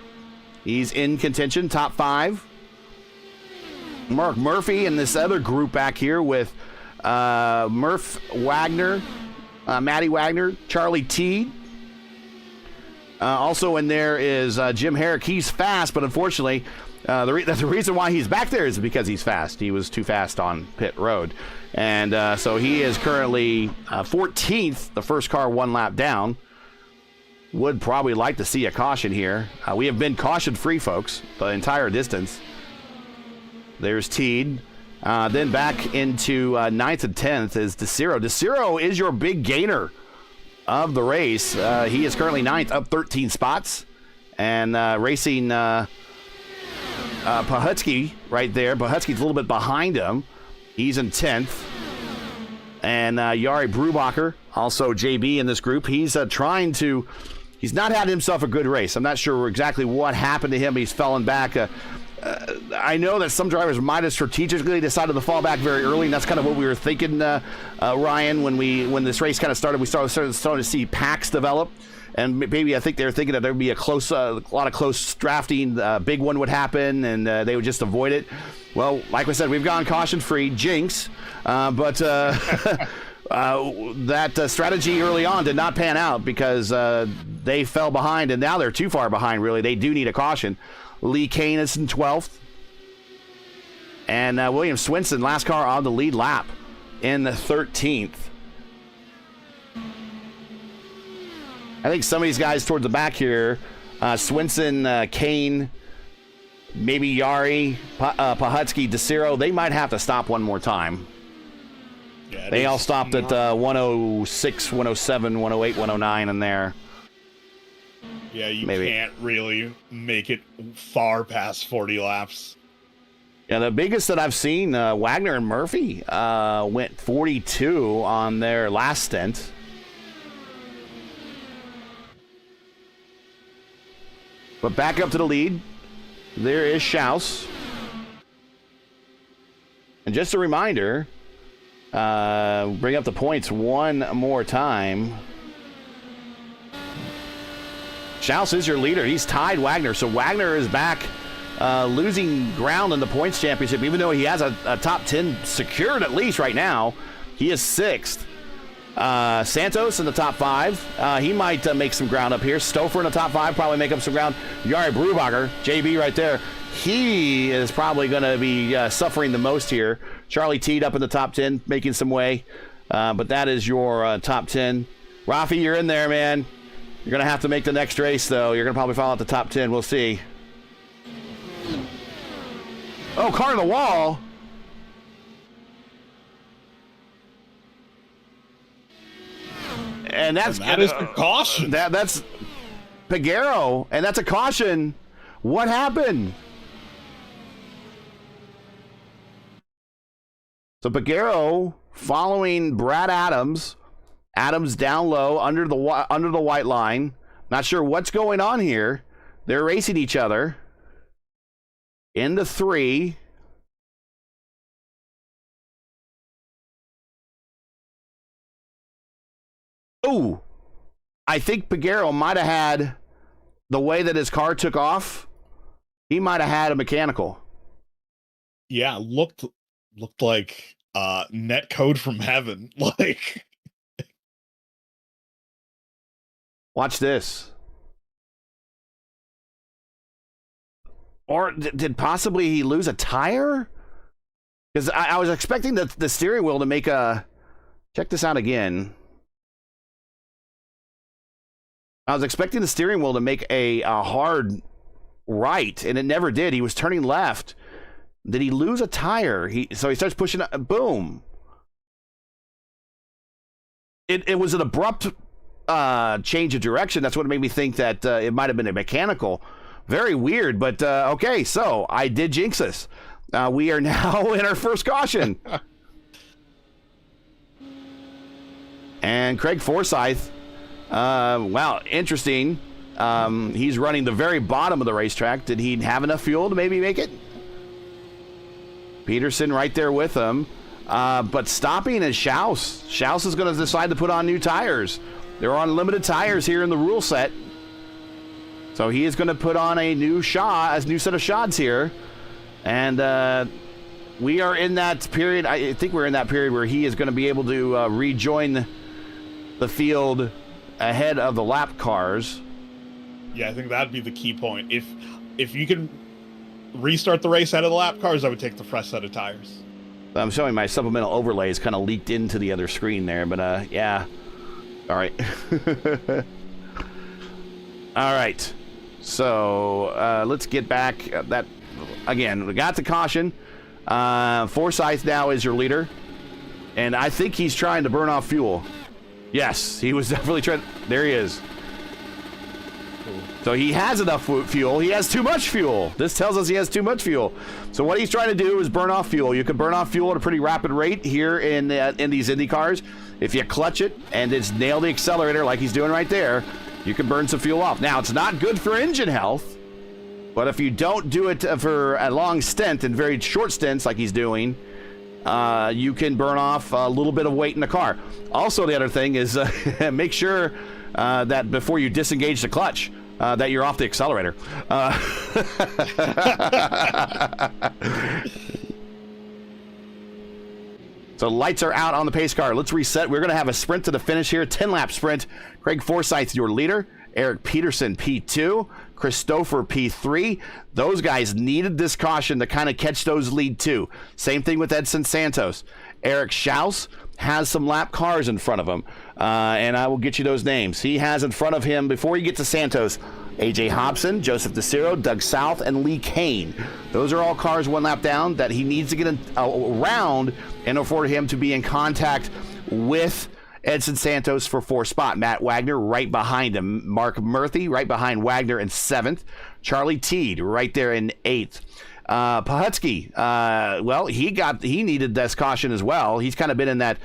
[SPEAKER 2] He's in contention, top 5. Mark Murphy and this other group back here with Murph Wagner, Matty Wagner, Charlie Teed. Also in there is Jim Herrick. He's fast, but unfortunately, the reason why he's back there is because he's fast. He was too fast on pit road. And so he is currently 14th, the first car 1 lap down. Would probably like to see a caution here. We have been caution-free, folks, the entire distance. There's Teed. Then back into 9th and 10th is DeCiro. DeCiro is your big gainer of the race. He is currently 9th, up 13 spots. And racing Pahutsky right there. Pahutsky's a little bit behind him. He's in 10th. And Yari Brubacher, also JB in this group. He's trying to... He's not had himself a good race. I'm not sure exactly what happened to him. He's fallen back. I know that some drivers might have strategically decided to fall back very early, and that's kind of what we were thinking, Ryan, when this race kind of started. We started to see packs develop, and maybe I think they were thinking that there would be a lot of close drafting. Big one would happen, and they would just avoid it. Well, like we said, we've gone caution-free, jinx, but that strategy early on did not pan out because they fell behind, and now they're too far behind, really. They do need a caution. Lee Kane is in 12th. And William Swinson, last car on the lead lap, in the 13th. I think some of these guys towards the back here, Swinson, Kane, maybe Yari, Pahutsky, DeCiro, they might have to stop one more time. Yeah, they all stopped at 106, 107, 108, 109 in there.
[SPEAKER 3] Yeah, you can't really make it far past 40 laps.
[SPEAKER 2] Yeah, the biggest that I've seen, Wagner and Murphy went 42 on their last stint. But back up to the lead, there is Schaus. And just a reminder, bring up the points one more time. Schaus is your leader. He's tied Wagner, so Wagner is back losing ground in the points championship, even though he has a top 10 secured at least right now. He is 6th. Santos in the top 5. He might make some ground up here. Stouffer in the top 5, probably make up some ground. Jari Brubacher, JB right there. He is probably going to be suffering the most here. Charlie Teed up in the top 10, making some way. But that is your top 10. Rafi, you're in there, man. You're going to have to make the next race, though. You're going to probably fall out the top 10. We'll see. Oh, car to the wall. And
[SPEAKER 3] that is a caution.
[SPEAKER 2] That's Pagero, and that's a caution. What happened? So Pagero following Brad Adams. Adams down low under the white line. Not sure what's going on here. They're racing each other. Into 3. Oh, I think Pagero might have had, the way that his car took off, he might have had a mechanical.
[SPEAKER 3] Yeah, looked like net code from heaven. Like,
[SPEAKER 2] watch this. Or did possibly he lose a tire? Because I was expecting the steering wheel to make a... Check this out again. I was expecting the steering wheel to make a hard right, and it never did. He was turning left. Did he lose a tire? So he starts pushing... Boom. It was an abrupt change of direction. That's what made me think that it might have been a mechanical. Very weird, but okay, so I did jinx this. We are now in our first caution. And Craig Forsyth, wow, interesting. He's running the very bottom of the racetrack. Did he have enough fuel to maybe make it? Peterson right there with him. But stopping is Schaus. Schaus is going to decide to put on new tires. They're on limited tires here in the rule set. So he is going to put on a new set of shots here. And we are in that period. I think we're in that period where he is going to be able to rejoin the field ahead of the lap cars.
[SPEAKER 3] Yeah, I think that'd be the key point. If you can restart the race out of the lap cars, I would take the fresh set of tires.
[SPEAKER 2] I'm showing my supplemental overlays kind of leaked into the other screen there, but yeah. All right. All right. So let's get back. That again, we got the caution. Forsyth now is your leader, and I think he's trying to burn off fuel. Yes, he was definitely trying. There he is. So he has enough fuel. He has too much fuel. This tells us he has too much fuel. So what he's trying to do is burn off fuel. You can burn off fuel at a pretty rapid rate here in these Indy cars. If you clutch it and it's nail the accelerator like he's doing right there, you can burn some fuel off. Now, it's not good for engine health, but if you don't do it for a long stint and very short stints like he's doing, you can burn off a little bit of weight in the car. Also, the other thing is make sure that before you disengage the clutch, that you're off the accelerator. So lights are out on the pace car. Let's reset. We're going to have a sprint to the finish here. 10-lap sprint. Craig Forsyth, your leader. Eric Peterson, P2. Christopher, P3. Those guys needed this caution to kind of catch those lead two. Same thing with Edson Santos. Eric Schaus has some lap cars in front of him. And I will get you those names. He has in front of him, before you get to Santos, AJ Hobson, Joseph DeCiro, Doug South, and Lee Kane. Those are all cars one lap down that he needs to get around in order for him to be in contact with Edson Santos for 4th spot. Matt Wagner right behind him. Mark Murphy right behind Wagner in 7th. Charlie Teed right there in 8th. Pahutsky, well, he needed this caution as well. He's kind of been in that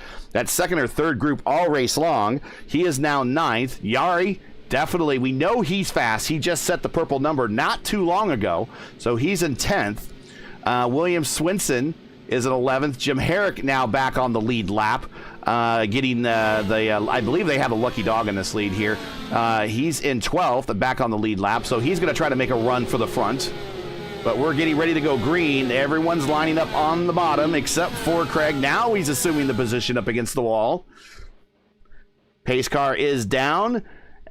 [SPEAKER 2] second or third group all race long. He is now 9th. Yari, definitely, we know he's fast. He just set the purple number not too long ago, so he's in 10th. William Swinson is in 11th. Jim Herrick now back on the lead lap, getting I believe they have a lucky dog in this lead here. He's in 12th, back on the lead lap, so he's going to try to make a run for the front. But we're getting ready to go green. Everyone's lining up on the bottom except for Craig. Now he's assuming the position up against the wall. Pace car is down,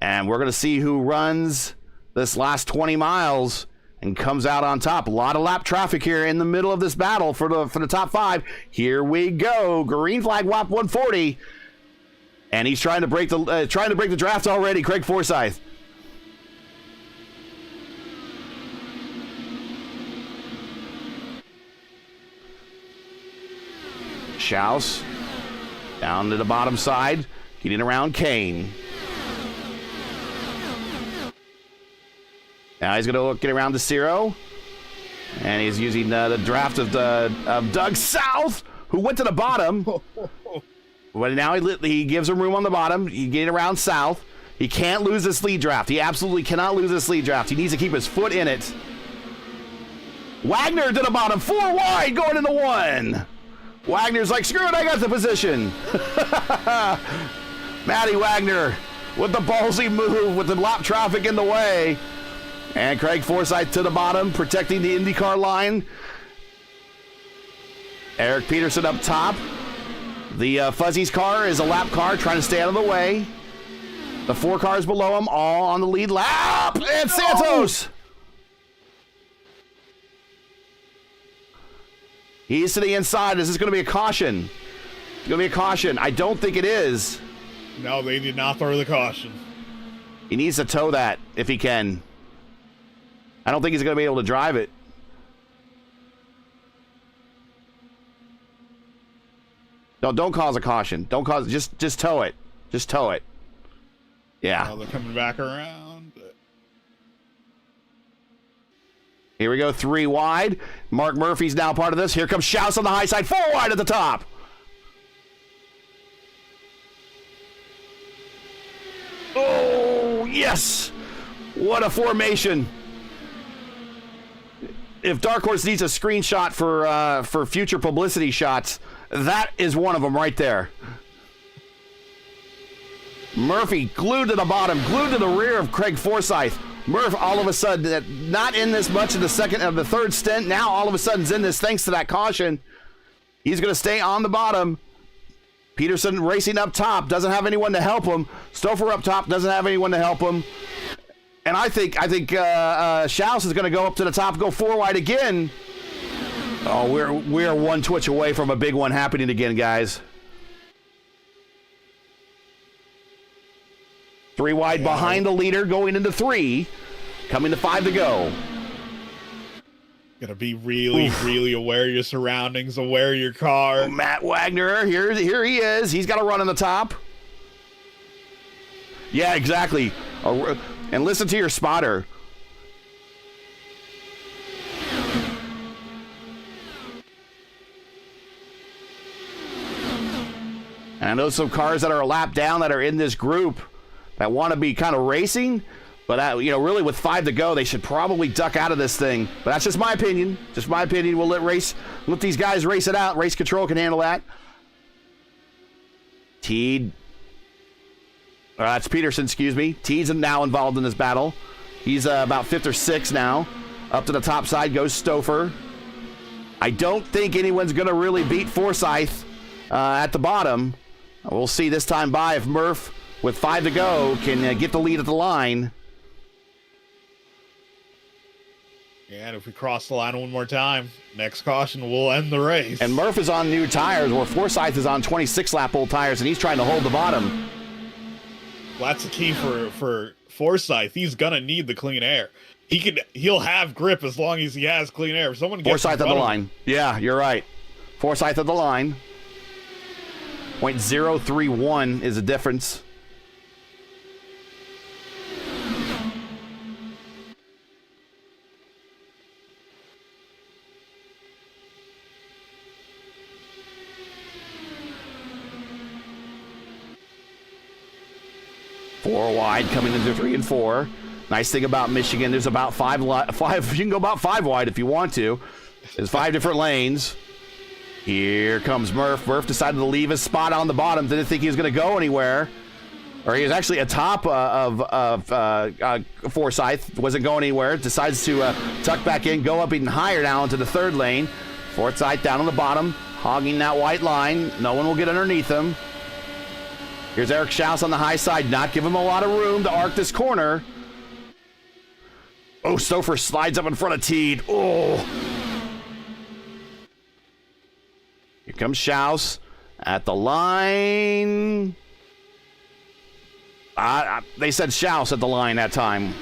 [SPEAKER 2] and we're going to see who runs this last 20 miles and comes out on top. A lot of lap traffic here in the middle of this battle for the top 5. Here we go. Green flag WAP 140. And he's trying to break the draft already. Craig Forsyth. Schaus down to the bottom side, getting around Kane. Now he's going to get around to Ciro, and he's using the draft of Doug South, who went to the bottom. But now he gives him room on the bottom. He getting around South. He can't lose this lead draft. He absolutely cannot lose this lead draft. He needs to keep his foot in it. Wagner to the bottom, 4 wide, going into 1. Wagner's like, screw it, I got the position. Matty Wagner with the ballsy move with the lap traffic in the way. And Craig Forsyth to the bottom, protecting the IndyCar line. Eric Peterson up top. The Fuzzy's car is a lap car trying to stay out of the way. The 4 cars below him all on the lead lap. And Santos. He's to the inside. Is this going to be a caution? It's going to be a caution. I don't think it is.
[SPEAKER 3] No, they did not throw the caution.
[SPEAKER 2] He needs to tow that if he can. I don't think he's going to be able to drive it. No, don't cause a caution. Don't cause. Just tow it. Just tow it. Yeah.
[SPEAKER 3] Now they're coming back around.
[SPEAKER 2] Here we go, 3 wide. Mark Murphy's now part of this. Here comes Schaus on the high side, 4 wide at the top. Oh, yes. What a formation. If Dark Horse needs a screenshot for future publicity shots, that is one of them right there. Murphy glued to the bottom, glued to the rear of Craig Forsyth. Murph all of a sudden not in this much of the third stint. Now all of a sudden is in this thanks to that caution. He's going to stay on the bottom. Peterson racing up top, doesn't have anyone to help him. Stouffer up top, doesn't have anyone to help him. And I think Schaus is going to go up to the top, go 4 wide again. Oh, we're one twitch away from a big one happening again, guys. 3 wide behind the leader, going into 3. Coming to 5 to go.
[SPEAKER 3] Gotta be really aware of your surroundings, aware of your car.
[SPEAKER 2] Oh, Matt Wagner, here he is. He's got to run on the top. Yeah, exactly. And listen to your spotter. And I know some cars that are a lap down that are in this group that want to be kind of racing, but really with 5 to go, they should probably duck out of this thing. But that's just my opinion. Just my opinion. We'll let these guys race it out. Race control can handle that. Teed. That's Peterson, excuse me. Teed's now involved in this battle. He's about 5th or 6th now. Up to the top side goes Stouffer. I don't think anyone's going to really beat Forsyth at the bottom. We'll see this time by if Murph, with 5 to go, can get the lead at the line.
[SPEAKER 3] Yeah, and if we cross the line one more time, next caution will end the race.
[SPEAKER 2] And Murph is on new tires, where Forsyth is on 26-lap old tires, and he's trying to hold the bottom.
[SPEAKER 3] Well, that's the key for Forsyth. He's gonna need the clean air. He'll have grip as long as he has clean air. If someone gets
[SPEAKER 2] Forsyth at the line. Yeah, you're right. Forsyth at the line. 0.031 is the difference. 4 wide coming into 3 and 4. Nice thing about Michigan, there's about five. You can go about 5 wide if you want to. There's 5 different lanes. Here comes Murph. Murph decided to leave his spot on the bottom. Didn't think he was going to go anywhere. Or he was actually atop of Forsyth. Wasn't going anywhere. Decides to tuck back in, go up even higher now into the 3rd lane. Forsyth down on the bottom, hogging that white line. No one will get underneath him. Here's Eric Schaus on the high side. Not give him a lot of room to arc this corner. Oh, Stouffer slides up in front of Teed. Oh. Here comes Schaus at the line. They said Schaus at the line that time.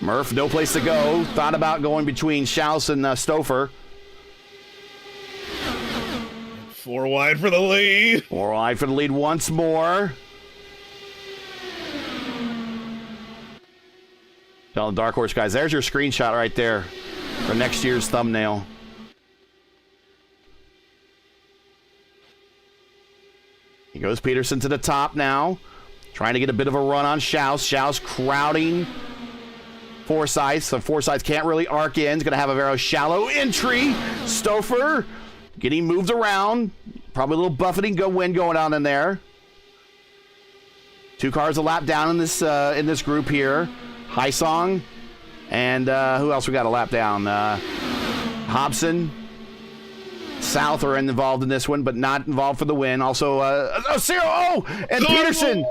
[SPEAKER 2] Murph, no place to go. Thought about going between Schaus and Stouffer.
[SPEAKER 3] 4 wide for the lead.
[SPEAKER 2] 4 wide for the lead once more. Tell the Dark Horse guys, there's your screenshot right there for next year's thumbnail. He goes Peterson to the top now, trying to get a bit of a run on Schaus. Schaus crowding Forsyth, so Forsyth can't really arc in. He's going to have a very shallow entry. Stouffer getting moved around. Probably a little buffeting wind going on in there. 2 cars a lap down in this group here. Hysong and who else we got a lap down? Hobson. South are involved in this one, but not involved for the win. Also, and Peterson.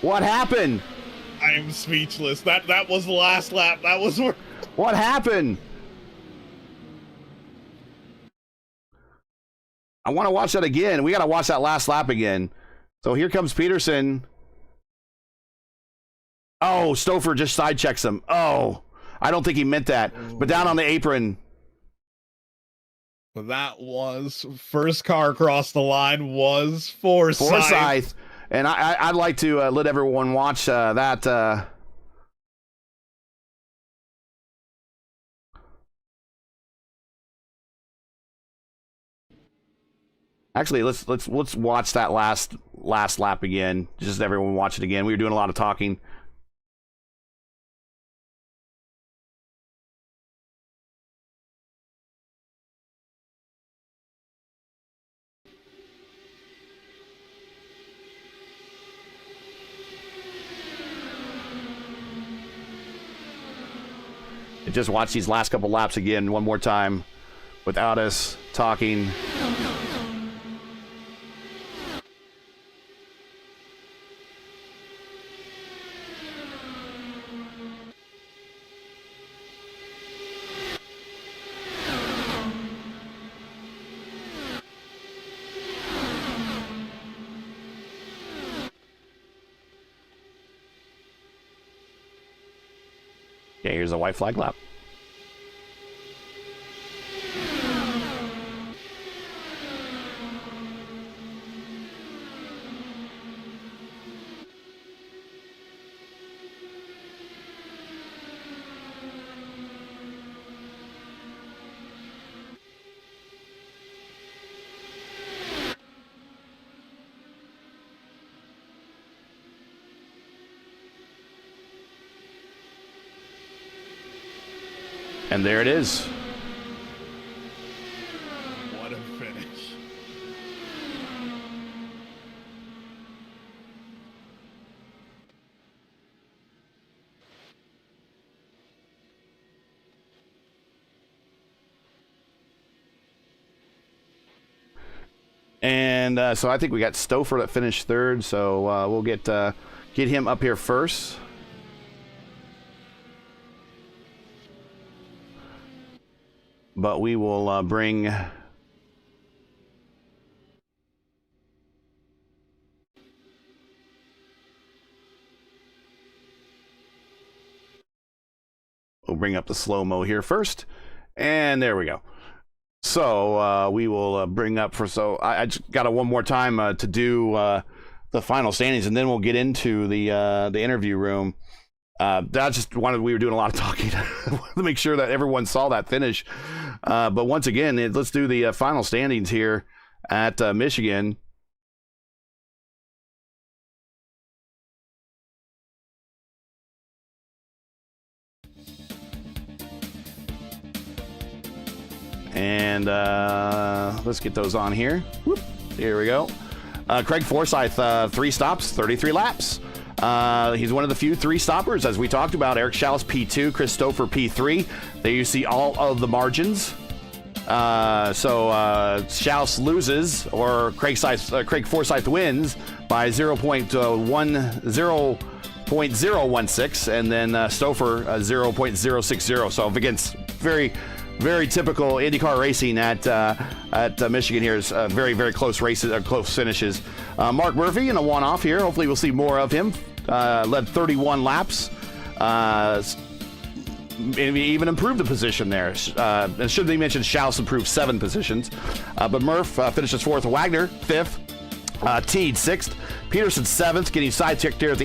[SPEAKER 2] What happened?
[SPEAKER 3] I am speechless. That was the last lap. That was where...
[SPEAKER 2] What happened? I want to watch that again. We got to watch that last lap again. So here comes Peterson. Oh, Stouffer just side checks him. Oh, I don't think he meant that. But down on the apron.
[SPEAKER 3] That was first car across the line was Forsyth.
[SPEAKER 2] And I'd like to let everyone watch that. Actually, let's watch that last lap again. Just everyone watch it again. We were doing a lot of talking. Just watch these last couple laps again one more time without us talking. Okay, here's a white flag lap. And there it is.
[SPEAKER 3] What a finish.
[SPEAKER 2] And so I think we got Stouffer that finished 3rd, so we'll get him up here first. But we will bring up the slow-mo here first. And there we go. So we will bring up I just got one more time to do the final standings, and then we'll get into the interview room. That's just we were doing a lot of talking to make sure that everyone saw that finish. But once again, let's do the final standings here at Michigan. And let's get those on here. Whoop, here we go. Craig Forsyth, 3 stops, 33 laps. He's one of the few 3-stoppers, as we talked about. Eric Schaus, P2, Christopher, P3. There you see all of the margins. So Schaus loses, or Craig Forsyth wins by 0.016, and then Stouffer 0.060. So against very, very typical IndyCar racing at Michigan here is very, very close races, close finishes. Mark Murphy in a one-off here. Hopefully we'll see more of him. Led 31 laps. Maybe even improved the position there. And should be mentioned, Schaus improved 7 positions. But Murph finishes 4th. Wagner 5th. Teed 6th. Peterson 7th, getting sidekicked there at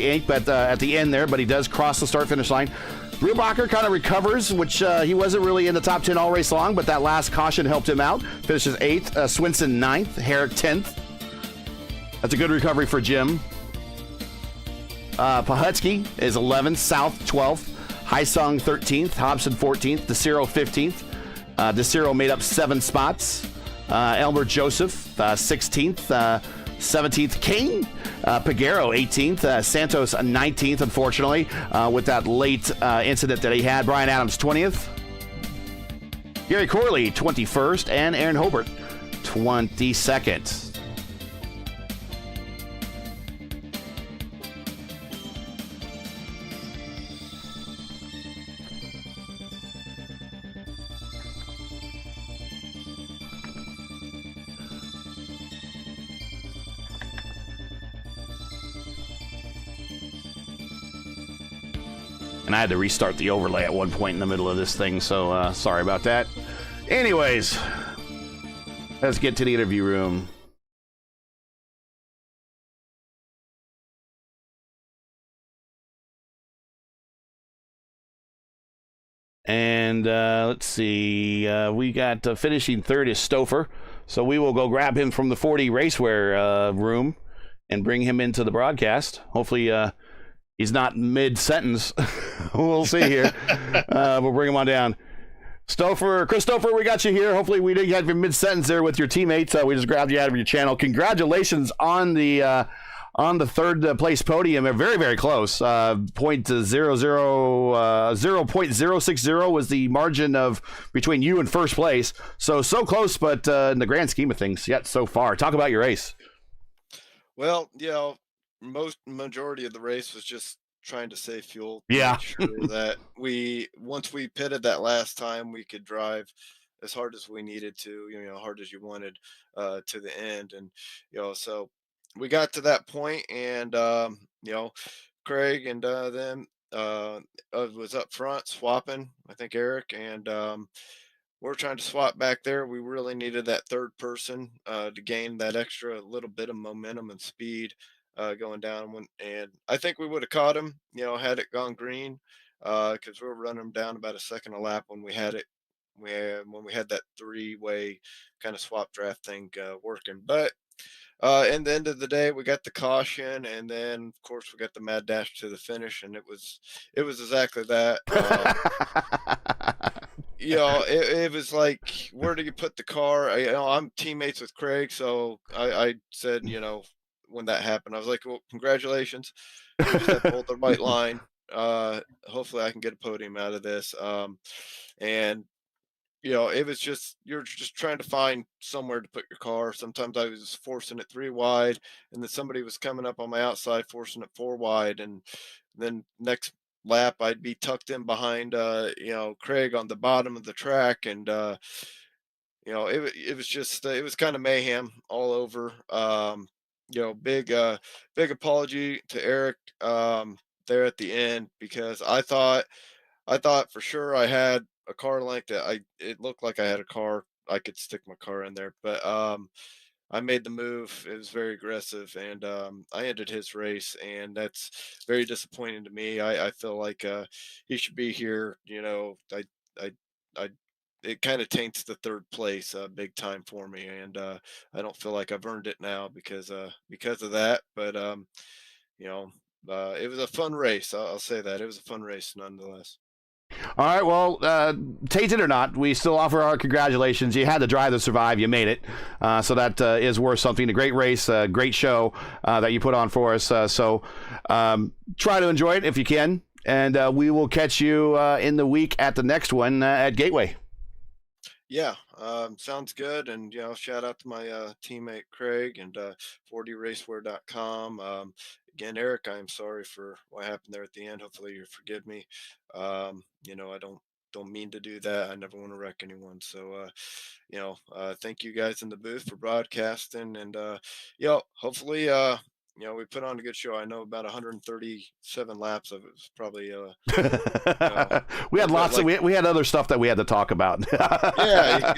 [SPEAKER 2] the end there, but he does cross the start-finish line. Brubacher kind of recovers, which he wasn't really in the top 10 all race long, but that last caution helped him out. Finishes 8th. Swinson 9th. Herrick 10th. That's a good recovery for Jim. Pahutsky is 11th. South 12th. Heisung 13th. Hobson 14th. DeCiro 15th. DeCiro made up 7 spots. Elmer Joseph 16th. 17th. King. Pagero 18th. Santos 19th, unfortunately, with that late incident that he had. Brian Adams 20th. Gary Corley 21st. And Aaron Hobart 22nd. And I had to restart the overlay at one point in the middle of this thing, so sorry about that. Anyways, let's get to the interview room. And let's see, we got finishing 3rd is Stouffer, so we will go grab him from the 40 Racewear room and bring him into the broadcast. Hopefully he's not mid-sentence. We'll see here. We'll bring him on down. Christopher, we got you here. Hopefully we didn't have your mid-sentence there with your teammates. We just grabbed you out of your channel. Congratulations on the 3rd place podium. Very, very close. 0.060 was the margin of between you and first place. So close, but in the grand scheme of things, yet so far. Talk about your race.
[SPEAKER 4] Well, majority of the race was just trying to save fuel.
[SPEAKER 2] Yeah.
[SPEAKER 4] Make sure that once we pitted that last time, we could drive as hard as we needed to, hard as you wanted, to the end. And, so we got to that point, and, Craig and them was up front swapping, I think Eric, and we're trying to swap back there. We really needed that 3rd person to gain that extra little bit of momentum and speed going down. And I think we would have caught him, had it gone green, because we were running him down about a second a lap when we had it. When we had that 3-way kind of swap draft thing working. But in the end of the day, we got the caution, and then of course we got the mad dash to the finish, and it was exactly that. It was like, where do you put the car? I'm teammates with Craig, so I said, when that happened, I was like, well, congratulations. You just have to hold the right line. Hopefully I can get a podium out of this. And it was just, you're just trying to find somewhere to put your car. Sometimes I was forcing it 3 wide, and then somebody was coming up on my outside, forcing it 4 wide. And then next lap, I'd be tucked in behind, Craig on the bottom of the track. And, it was just, it was kind of mayhem all over. Big apology to Eric there at the end, because I thought for sure I had a car length that it looked like I had a car. I could stick my car in there, but I made the move. It was very aggressive, and I ended his race, and that's very disappointing to me. I feel like he should be here. I, I, it kind of taints the third place big time for me, and I don't feel like I've earned it now because of that. But you know, it was a fun race. I'll say that it was a fun race nonetheless.
[SPEAKER 2] All right, well, tainted or not, we still offer our congratulations. You had the drive to survive. You made it. So that is worth something. A great race, a great show that you put on for us. So try to enjoy it if you can. And we will catch you in the week at the next one at Gateway.
[SPEAKER 4] Yeah, sounds good. And shout out to my teammate Craig and 40racewear.com. Again, Eric, I'm sorry for what happened there at the end. Hopefully you forgive me. I don't mean to do that. I never want to wreck anyone. So thank you guys in the booth for broadcasting, and hopefully we put on a good show. I know about 137 laps of it was probably
[SPEAKER 2] we had lots we had other stuff that we had to talk about.
[SPEAKER 4] Yeah,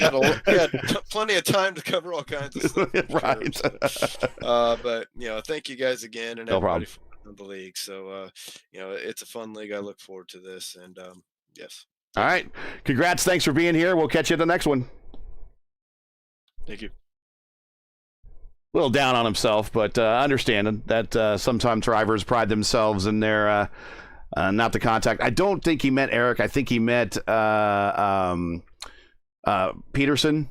[SPEAKER 4] you had plenty of time to cover all kinds of stuff.
[SPEAKER 2] Right.
[SPEAKER 4] Sure. But thank you guys again, and
[SPEAKER 2] No
[SPEAKER 4] everybody
[SPEAKER 2] problem.
[SPEAKER 4] for the league. So it's a fun league. I look forward to this, and yes.
[SPEAKER 2] All right. Congrats. Thanks for being here. We'll catch you at the next one.
[SPEAKER 4] Thank you.
[SPEAKER 2] A little down on himself, but understanding that sometimes drivers pride themselves in their not the contact. I don't think he meant Eric. I think he meant Peterson.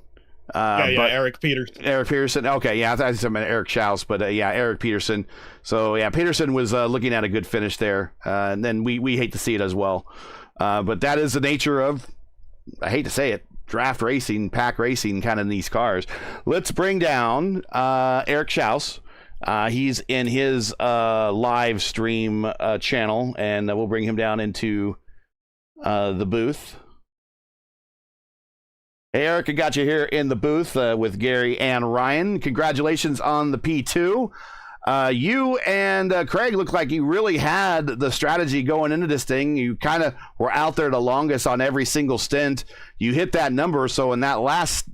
[SPEAKER 3] Eric Peterson.
[SPEAKER 2] Eric Peterson. Okay, yeah, I thought I meant Eric Schaus, but Eric Peterson. So yeah, Peterson was looking at a good finish there, and then we hate to see it as well. But that is the nature of, I hate to say it, draft racing, pack racing, kind of in these cars. Let's bring down Eric Schaus. He's in his live stream channel, and we'll bring him down into the booth. Hey, Eric, I got you here in the booth with Gary and Ryan. Congratulations on the P2. You and Craig look like you really had the strategy going into this thing. You kind of were out there the longest on every single stint. You hit that number. So in that last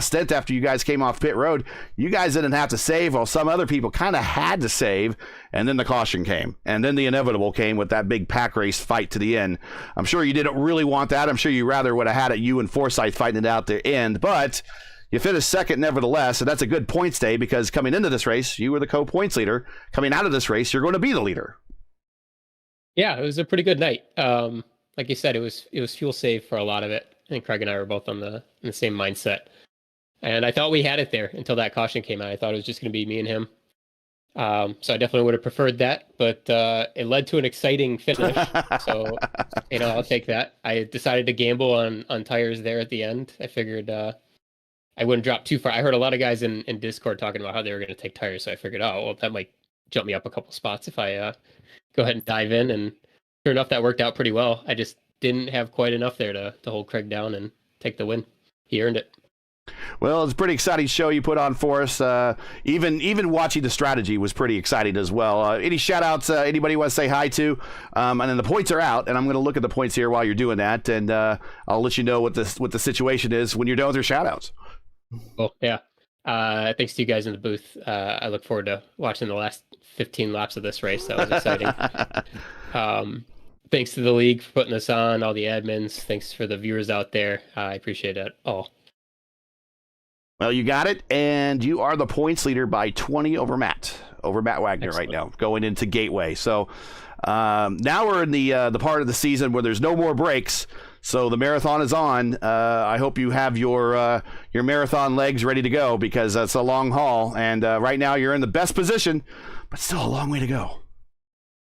[SPEAKER 2] stint after you guys came off pit road, you guys didn't have to save, while some other people kind of had to save. And then the caution came, and then the inevitable came with that big pack race fight to the end. I'm sure you didn't really want that. I'm sure you rather would have had it, you and Forsyth fighting it out the end, but you finished second nevertheless, and that's a good points day, because coming into this race, you were the co-points leader. Coming out of this race, you're going to be the leader.
[SPEAKER 5] Yeah, it was a pretty good night. Like you said, it was fuel save for a lot of it. I think Craig and I were both in the same mindset. And I thought we had it there until that caution came out. I thought it was just going to be me and him. So I definitely would have preferred that, but it led to an exciting finish. So, I'll take that. I decided to gamble on tires there at the end. I figured I wouldn't drop too far. I heard a lot of guys in Discord talking about how they were going to take tires. So I figured, that might jump me up a couple spots if I go ahead and dive in. And sure enough, that worked out pretty well. I just didn't have quite enough there to hold Craig down and take the win. He earned it.
[SPEAKER 2] Well, it's a pretty exciting show you put on for us. Even watching the strategy was pretty exciting as well. Any shout outs anybody want to say hi to? And then the points are out, and I'm going to look at the points here while you're doing that, and I'll let you know what the situation is when you're done with your shout outs.
[SPEAKER 5] Well, yeah. Thanks to you guys in the booth. I look forward to watching the last 15 laps of this race. That was exciting. Thanks to the league for putting this on, all the admins. Thanks for the viewers out there. I appreciate it all.
[SPEAKER 2] Well, you got it, and you are the points leader by 20 over Matt Wagner. Excellent. Right now, going into Gateway. So now we're in the part of the season where there's no more breaks. So the marathon is on. I hope you have your marathon legs ready to go, because it's a long haul. And right now you're in the best position, but still a long way to go.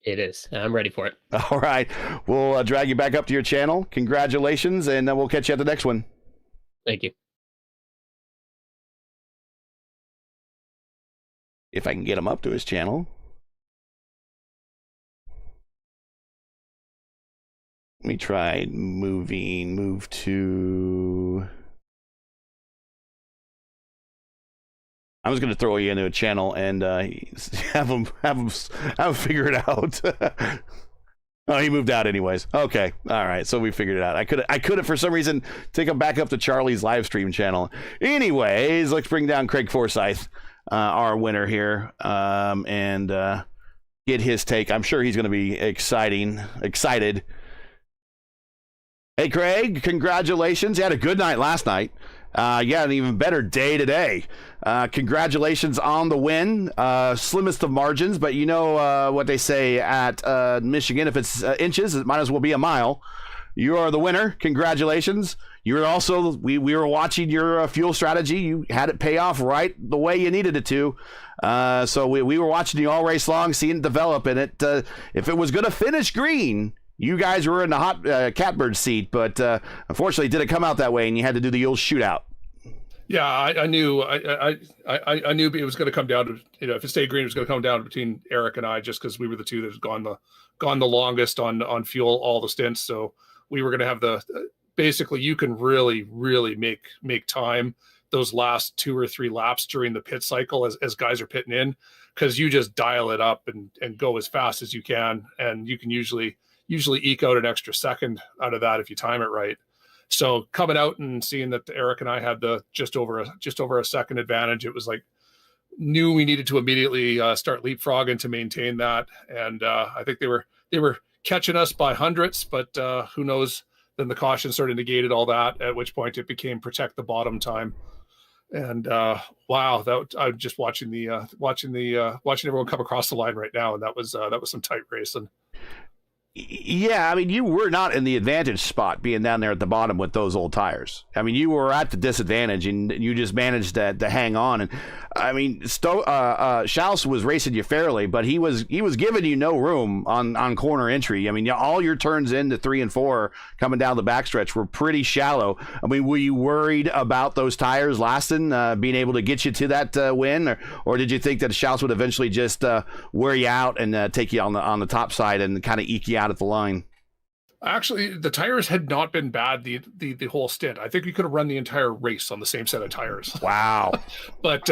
[SPEAKER 5] It is. I'm ready for it.
[SPEAKER 2] All right. We'll drag you back up to your channel. Congratulations, and we'll catch you at the next one.
[SPEAKER 5] Thank you.
[SPEAKER 2] If I can get him up to his channel. Let me try move to. I was going to throw you into a channel and have him figure it out. Oh, he moved out anyways. Okay. All right. So we figured it out. I could have for some reason take him back up to Charlie's live stream channel. Anyways, let's bring down Craig Forsyth, our winner here, and get his take. I'm sure he's going to be excited. Hey, Craig, congratulations. You had a good night last night. You had an even better day today. Congratulations on the win. Slimmest of margins, but you know what they say at Michigan, if it's inches, it might as well be a mile. You are the winner. Congratulations. You're also, we were watching your fuel strategy. You had it pay off right the way you needed it to. So we were watching you all race long, seeing it develop, and if it was going to finish green, you guys were in the hot catbird seat, but unfortunately, it didn't come out that way, and you had to do the old shootout.
[SPEAKER 6] Yeah, I knew I knew it was going to come down to, if it stayed green, it was going to come down between Eric and I, just because we were the two that had gone the longest on fuel all the stints. So we were going to have basically you can really make time those last 2 or 3 laps during the pit cycle as guys are pitting in, because you just dial it up and go as fast as you can, and you can usually eke out an extra second out of that if you time it right. So coming out and seeing that Eric and I had the just over a second advantage, it was like, knew we needed to immediately start leapfrogging to maintain that. And I think they were catching us by hundredths, but who knows? Then the caution sort of negated all that, at which point it became protect the bottom time. And wow, I'm just watching everyone come across the line right now, and that was some tight racing.
[SPEAKER 2] Yeah, I mean, you were not in the advantage spot being down there at the bottom with those old tires. I mean, you were at the disadvantage, and you just managed to hang on. And I mean, Schaus was racing you fairly, but he was giving you no room on corner entry. I mean, all your turns into 3 and 4 coming down the backstretch were pretty shallow. I mean, were you worried about those tires lasting, being able to get you to that win, or did you think that Schaus would eventually just wear you out and take you on the top side and kind of eke you out at the line?
[SPEAKER 6] Actually, the tires had not been bad the whole stint. I think we could have run the entire race on the same set of tires.
[SPEAKER 2] Wow.
[SPEAKER 6] But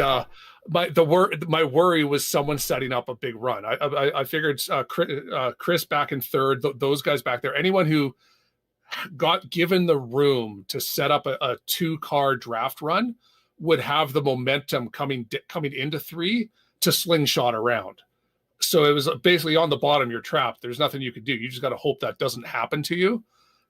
[SPEAKER 6] my worry was someone setting up a big run. I figured Chris back in third, those guys back there, anyone who got given the room to set up a 2-car draft run would have the momentum coming into 3 to slingshot around. So it was basically on the bottom, you're trapped. There's nothing you could do. You just got to hope that doesn't happen to you.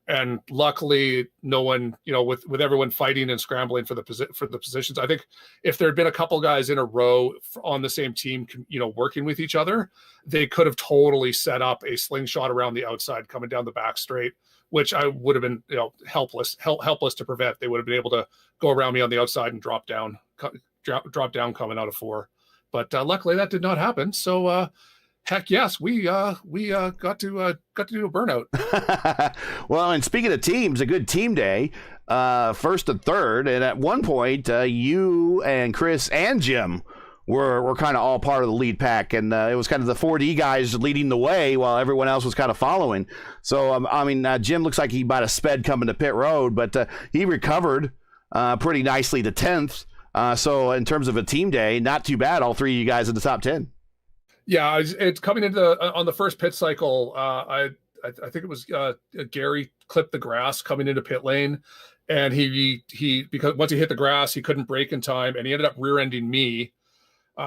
[SPEAKER 6] And luckily, no one, with everyone fighting and scrambling for the positions. I think if there had been a couple guys in a row on the same team, working with each other, they could have totally set up a slingshot around the outside coming down the back straight, which I would have been, helpless to prevent. They would have been able to go around me on the outside and drop down coming out of 4. But luckily that did not happen. So heck yes, we got to do a burnout.
[SPEAKER 2] Well, and speaking of teams, a good team day, first and third, and at one point you and Chris and Jim were kind of all part of the lead pack, and it was kind of the 4D guys leading the way while everyone else was kind of following. So Jim looks like he might have sped coming to pit road, but he recovered pretty nicely to 10th. So in terms of a team day, not too bad. All 3 of you guys in the top 10.
[SPEAKER 6] Yeah, it's coming into on the first pit cycle. I think it was Gary clipped the grass coming into pit lane, and he because once he hit the grass, he couldn't brake in time, and he ended up rear-ending me.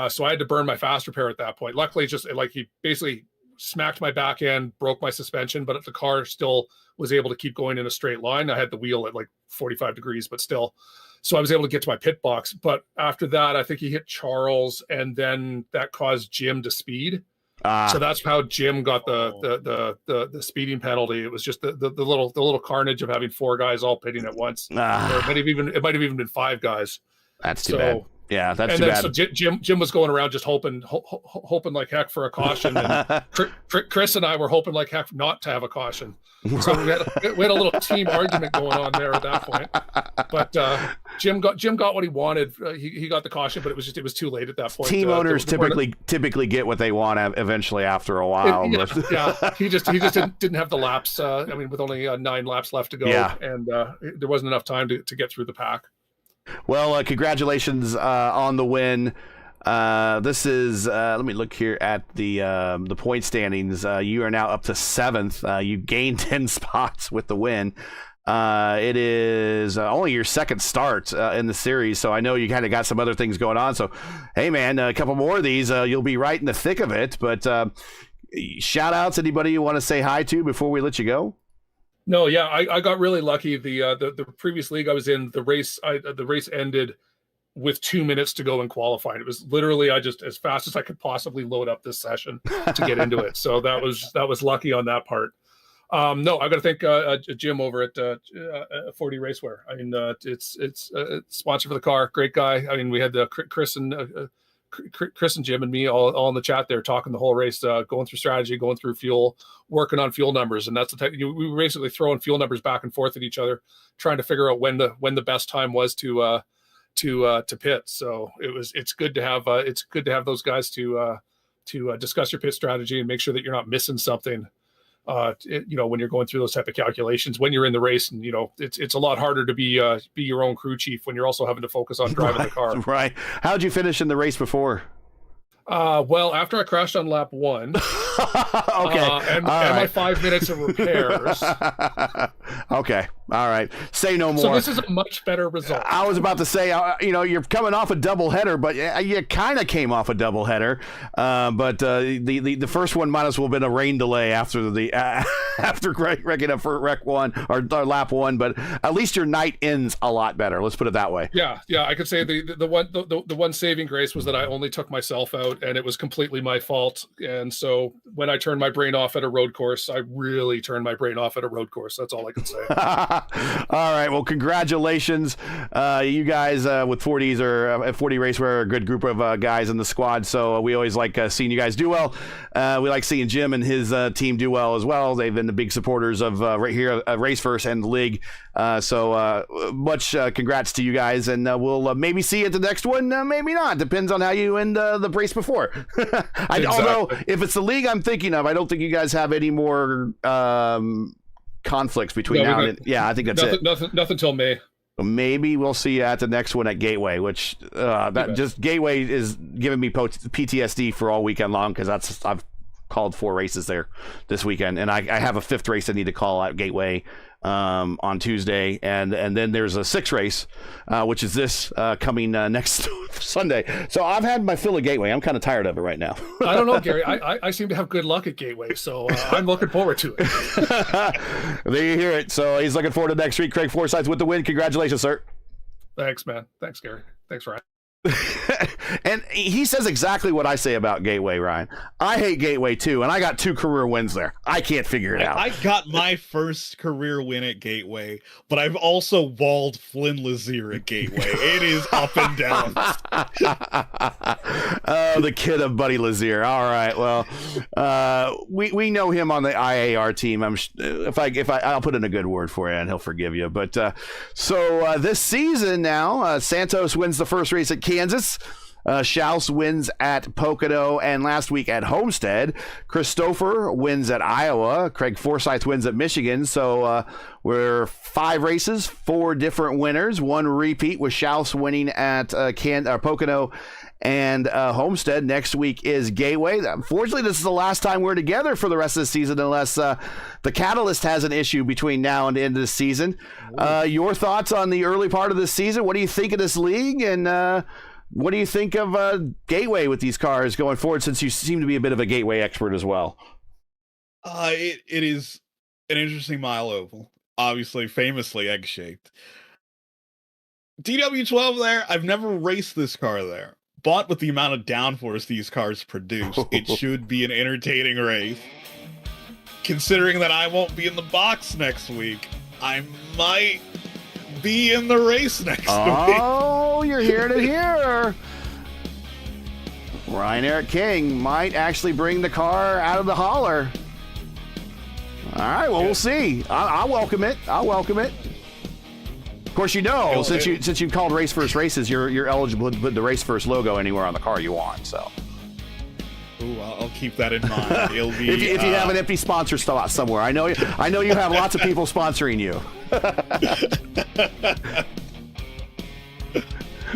[SPEAKER 6] So I had to burn my fast repair at that point. Luckily, just like he basically smacked my back end, broke my suspension, but the car still was able to keep going in a straight line. I had the wheel at like 45 degrees, but still. So I was able to get to my pit box. But after that, I think he hit Charles, and then that caused Jim to speed. So that's how Jim got the speeding penalty. It was just the little carnage of having 4 guys all pitting at once. Or it might have even been 5 guys.
[SPEAKER 2] That's too bad. Yeah, that's too bad.
[SPEAKER 6] So Jim was going around just hoping like heck for a caution, and Chris and I were hoping like heck not to have a caution. So we had a little team argument going on there at that point. But Jim got what he wanted. He got the caution, but it was too late at that point.
[SPEAKER 2] Team owners typically get what they want eventually after a while.
[SPEAKER 6] He just didn't have the laps. With only 9 laps left to go, and there wasn't enough time to get through the pack.
[SPEAKER 2] Well, congratulations on the win. This is let me look here at the point standings. You are now up to 7th. You gained 10 spots with the win. It is only your second start in the series, so I know you kind of got some other things going on. So, hey, man, a couple more of these, you'll be right in the thick of it. But shout outs, anybody you want to say hi to before we let you go?
[SPEAKER 6] No, yeah, I got really lucky. The previous league I was in, the race ended with 2 minutes to go in qualifying. It was literally I just as fast as I could possibly load up this session to get into it. So that was lucky on that part. No, I got to thank Jim over at 40 Racewear. I mean, it's sponsor for the car. Great guy. I mean, we had Chris and Jim and me all in the chat there talking the whole race, going through strategy, going through fuel, working on fuel numbers, and that's the type. We were basically throwing fuel numbers back and forth at each other, trying to figure out when the best time was to pit. So it's good to have those guys to discuss your pit strategy and make sure that you're not missing something. When you're going through those type of calculations, when you're in the race, and it's a lot harder to be your own crew chief when you're also having to focus on driving the car.
[SPEAKER 2] Right. How'd you finish in the race before?
[SPEAKER 6] Well, after I crashed on lap 1,
[SPEAKER 2] okay,
[SPEAKER 6] and my 5 minutes of repairs.
[SPEAKER 2] Okay, all right. Say no more.
[SPEAKER 6] So this is a much better result.
[SPEAKER 2] I was about to say, you're coming off a doubleheader, but you kind of came off a doubleheader. But the first one might as well have been a rain delay after after wrecking up for wreck 1 or lap 1. But at least your night ends a lot better. Let's put it that way.
[SPEAKER 6] Yeah. I could say the one saving grace was that I only took myself out, and it was completely my fault. And so when I turned my brain off at a road course, I really turned my brain off at a road course. That's all I can say.
[SPEAKER 2] All right. Well, congratulations. You guys with 40s or 40 Racewear are a good group of guys in the squad. So we always like seeing you guys do well. We like seeing Jim and his team do well as well. They've been the big supporters of right here at Race First and the league. So much congrats to you guys. And we'll maybe see you at the next one. Maybe not. Depends on how you end the race before.
[SPEAKER 6] Exactly.
[SPEAKER 2] Although if it's the league I'm thinking of, I don't think you guys have any more conflicts between now and I think that's it.
[SPEAKER 6] Nothing till May.
[SPEAKER 2] Maybe we'll see you at the next one at Gateway, which Gateway is giving me PTSD for all weekend long because I've called 4 races there this weekend, and I have a 5th race I need to call at Gateway on Tuesday, and then there's a 6th race, which is this coming next Sunday. So I've had my fill of Gateway. I'm kind of tired of it right now.
[SPEAKER 6] I don't know, Gary. I seem to have good luck at Gateway, so I'm looking forward to it.
[SPEAKER 2] There you hear it. So he's looking forward to next week. Craig Forsyth with the win. Congratulations, sir.
[SPEAKER 6] Thanks, man. Thanks, Gary. Thanks, Ryan.
[SPEAKER 2] And he says exactly what I say about Gateway, Ryan. I hate Gateway too, and I got 2 career wins there. I can't figure it out.
[SPEAKER 3] I got my first career win at Gateway, but I've also walled Flynn Lazier at Gateway. It is up and down.
[SPEAKER 2] Oh, the kid of Buddy Lazier. All right, well, we know him on the IAR team. I'll put in a good word for you, and he'll forgive you. But so this season now, Santos wins the first race at Kansas. Schaus wins at Pocono, and last week at Homestead. Christopher wins at Iowa. Craig Forsyth wins at Michigan. So we're 5 races, 4 different winners, 1 repeat with Schaus winning at Pocono and Homestead. Next week is Gateway. Unfortunately, this is the last time we're together for the rest of the season, unless the Catalyst has an issue between now and the end of the season. Your thoughts on the early part of this season? What do you think of this league? And what do you think of Gateway with these cars going forward, since you seem to be a bit of a Gateway expert as well?
[SPEAKER 3] It is an interesting mile oval. Obviously, famously egg-shaped. DW12 there, I've never raced this car there. But with the amount of downforce these cars produce, it should be an entertaining race. Considering that I won't be in the box next week, I might be in the race next week.
[SPEAKER 2] Oh, you're hearing it here. Ryan Eric King might actually bring the car out of the holler. All right, well, we'll see. I'll welcome it. Of course, since you called Race First Races, you're eligible to put the Race First logo anywhere on the car you want. So,
[SPEAKER 3] ooh, I'll keep that in mind. It'll be
[SPEAKER 2] if you have an empty sponsor slot somewhere. I know you have lots of people sponsoring you.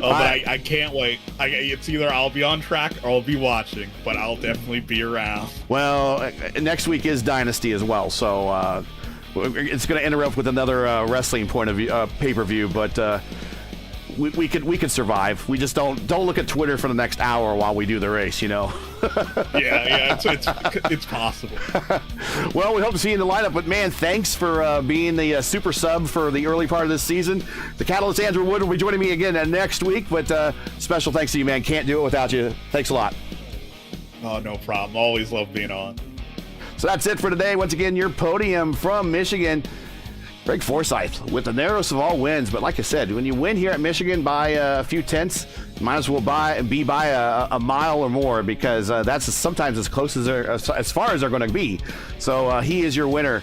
[SPEAKER 3] Oh, but I can't wait. It's either I'll be on track or I'll be watching, but I'll definitely be around.
[SPEAKER 2] Well, next week is Dynasty as well, so it's going to interrupt with another wrestling point of view, pay-per-view, but we could survive. We just don't look at Twitter for the next hour while we do the race, you know.
[SPEAKER 3] yeah, it's possible.
[SPEAKER 2] Well, we hope to see you in the lineup, but man, thanks for being the super sub for the early part of this season. The Catalyst Andrew Wood will be joining me again next week, but special thanks to you, man. Can't do it without you. Thanks a lot.
[SPEAKER 3] Oh, no problem. Always love being on.
[SPEAKER 2] So that's it for today. Once again, your podium from Michigan, Greg Forsythe with the narrowest of all wins. But like I said, when you win here at Michigan by a few tenths, you might as well be by a mile or more, because that's sometimes as close as far as they're going to be. So he is your winner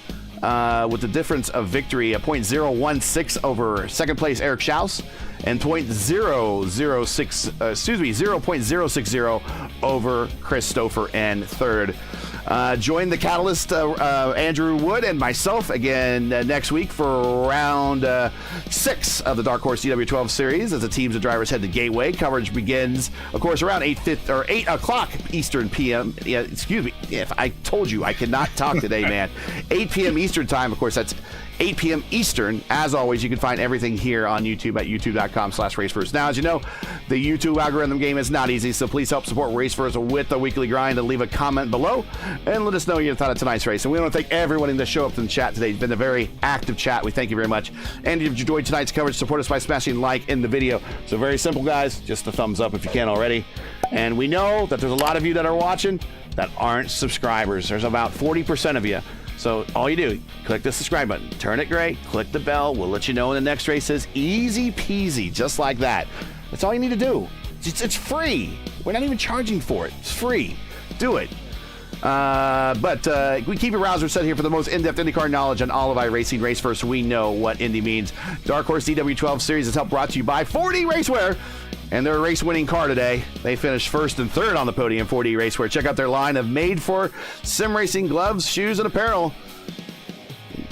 [SPEAKER 2] with the difference of victory, a .016 over second place Eric Schaus, and .060 over Chris Stouffer and third. Join the Catalyst, Andrew Wood and myself again next week for round 6 of the Dark Horse DW12 series as the teams and drivers head to Gateway. Coverage begins, of course, around 8 o'clock Eastern PM. Yeah, excuse me. If I told you I cannot talk today, man. 8 p.m. Eastern time. Of course, that's 8 p.m. Eastern. As always, you can find everything here on YouTube at youtube.com/RaceFirst. Now, as you know, the YouTube algorithm game is not easy, so please help support RaceFirst with the weekly grind and leave a comment below and let us know your thought of tonight's race. And we want to thank everyone that showed up in the chat today. It's been a very active chat. We thank you very much. And if you enjoyed tonight's coverage, support us by smashing like in the video. So very simple, guys. Just a thumbs up if you can already. And we know that there's a lot of you that are watching that aren't subscribers. There's about 40% of you. So all you do, click the subscribe button, turn it gray, click the bell. We'll let you know when the next race is. Easy peasy, just like that. That's all you need to do. It's free. We're not even charging for it. It's free. Do it. But we keep your browser set here for the most in-depth IndyCar knowledge on all of iRacing. Race First, we know what Indy means. Dark Horse DW12 series is helped brought to you by 4D Racewear and their race-winning car today. They finished first and third on the podium. 4D Racewear. Check out their line of made-for sim racing gloves, shoes, and apparel.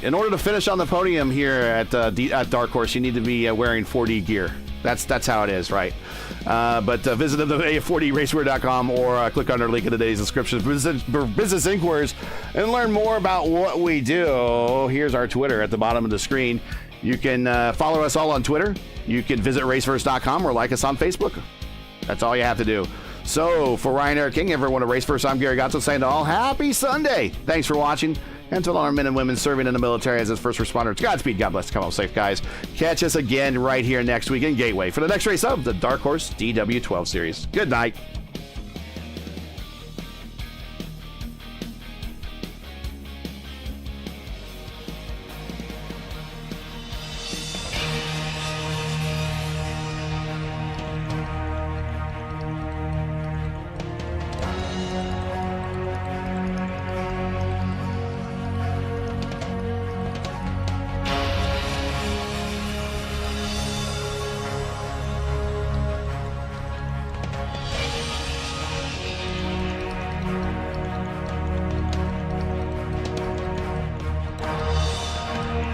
[SPEAKER 2] In order to finish on the podium here at Dark Horse, you need to be wearing 4D gear. That's how it is, right? But visit them at 4dracewear.com or click on our link in today's description for business inquiries and learn more about what we do. Here's our Twitter at the bottom of the screen. You can follow us all on Twitter. You can visit racefirst.com or like us on Facebook. That's all you have to do. So for Ryan Eric King, everyone at Race First, I'm Gary Gotzo saying to all, happy Sunday. Thanks for watching. And to all our men and women serving in the military as first responders, Godspeed, God bless, come home safe, guys. Catch us again right here next week in Gateway for the next race of the Dark Horse DW12 series. Good night.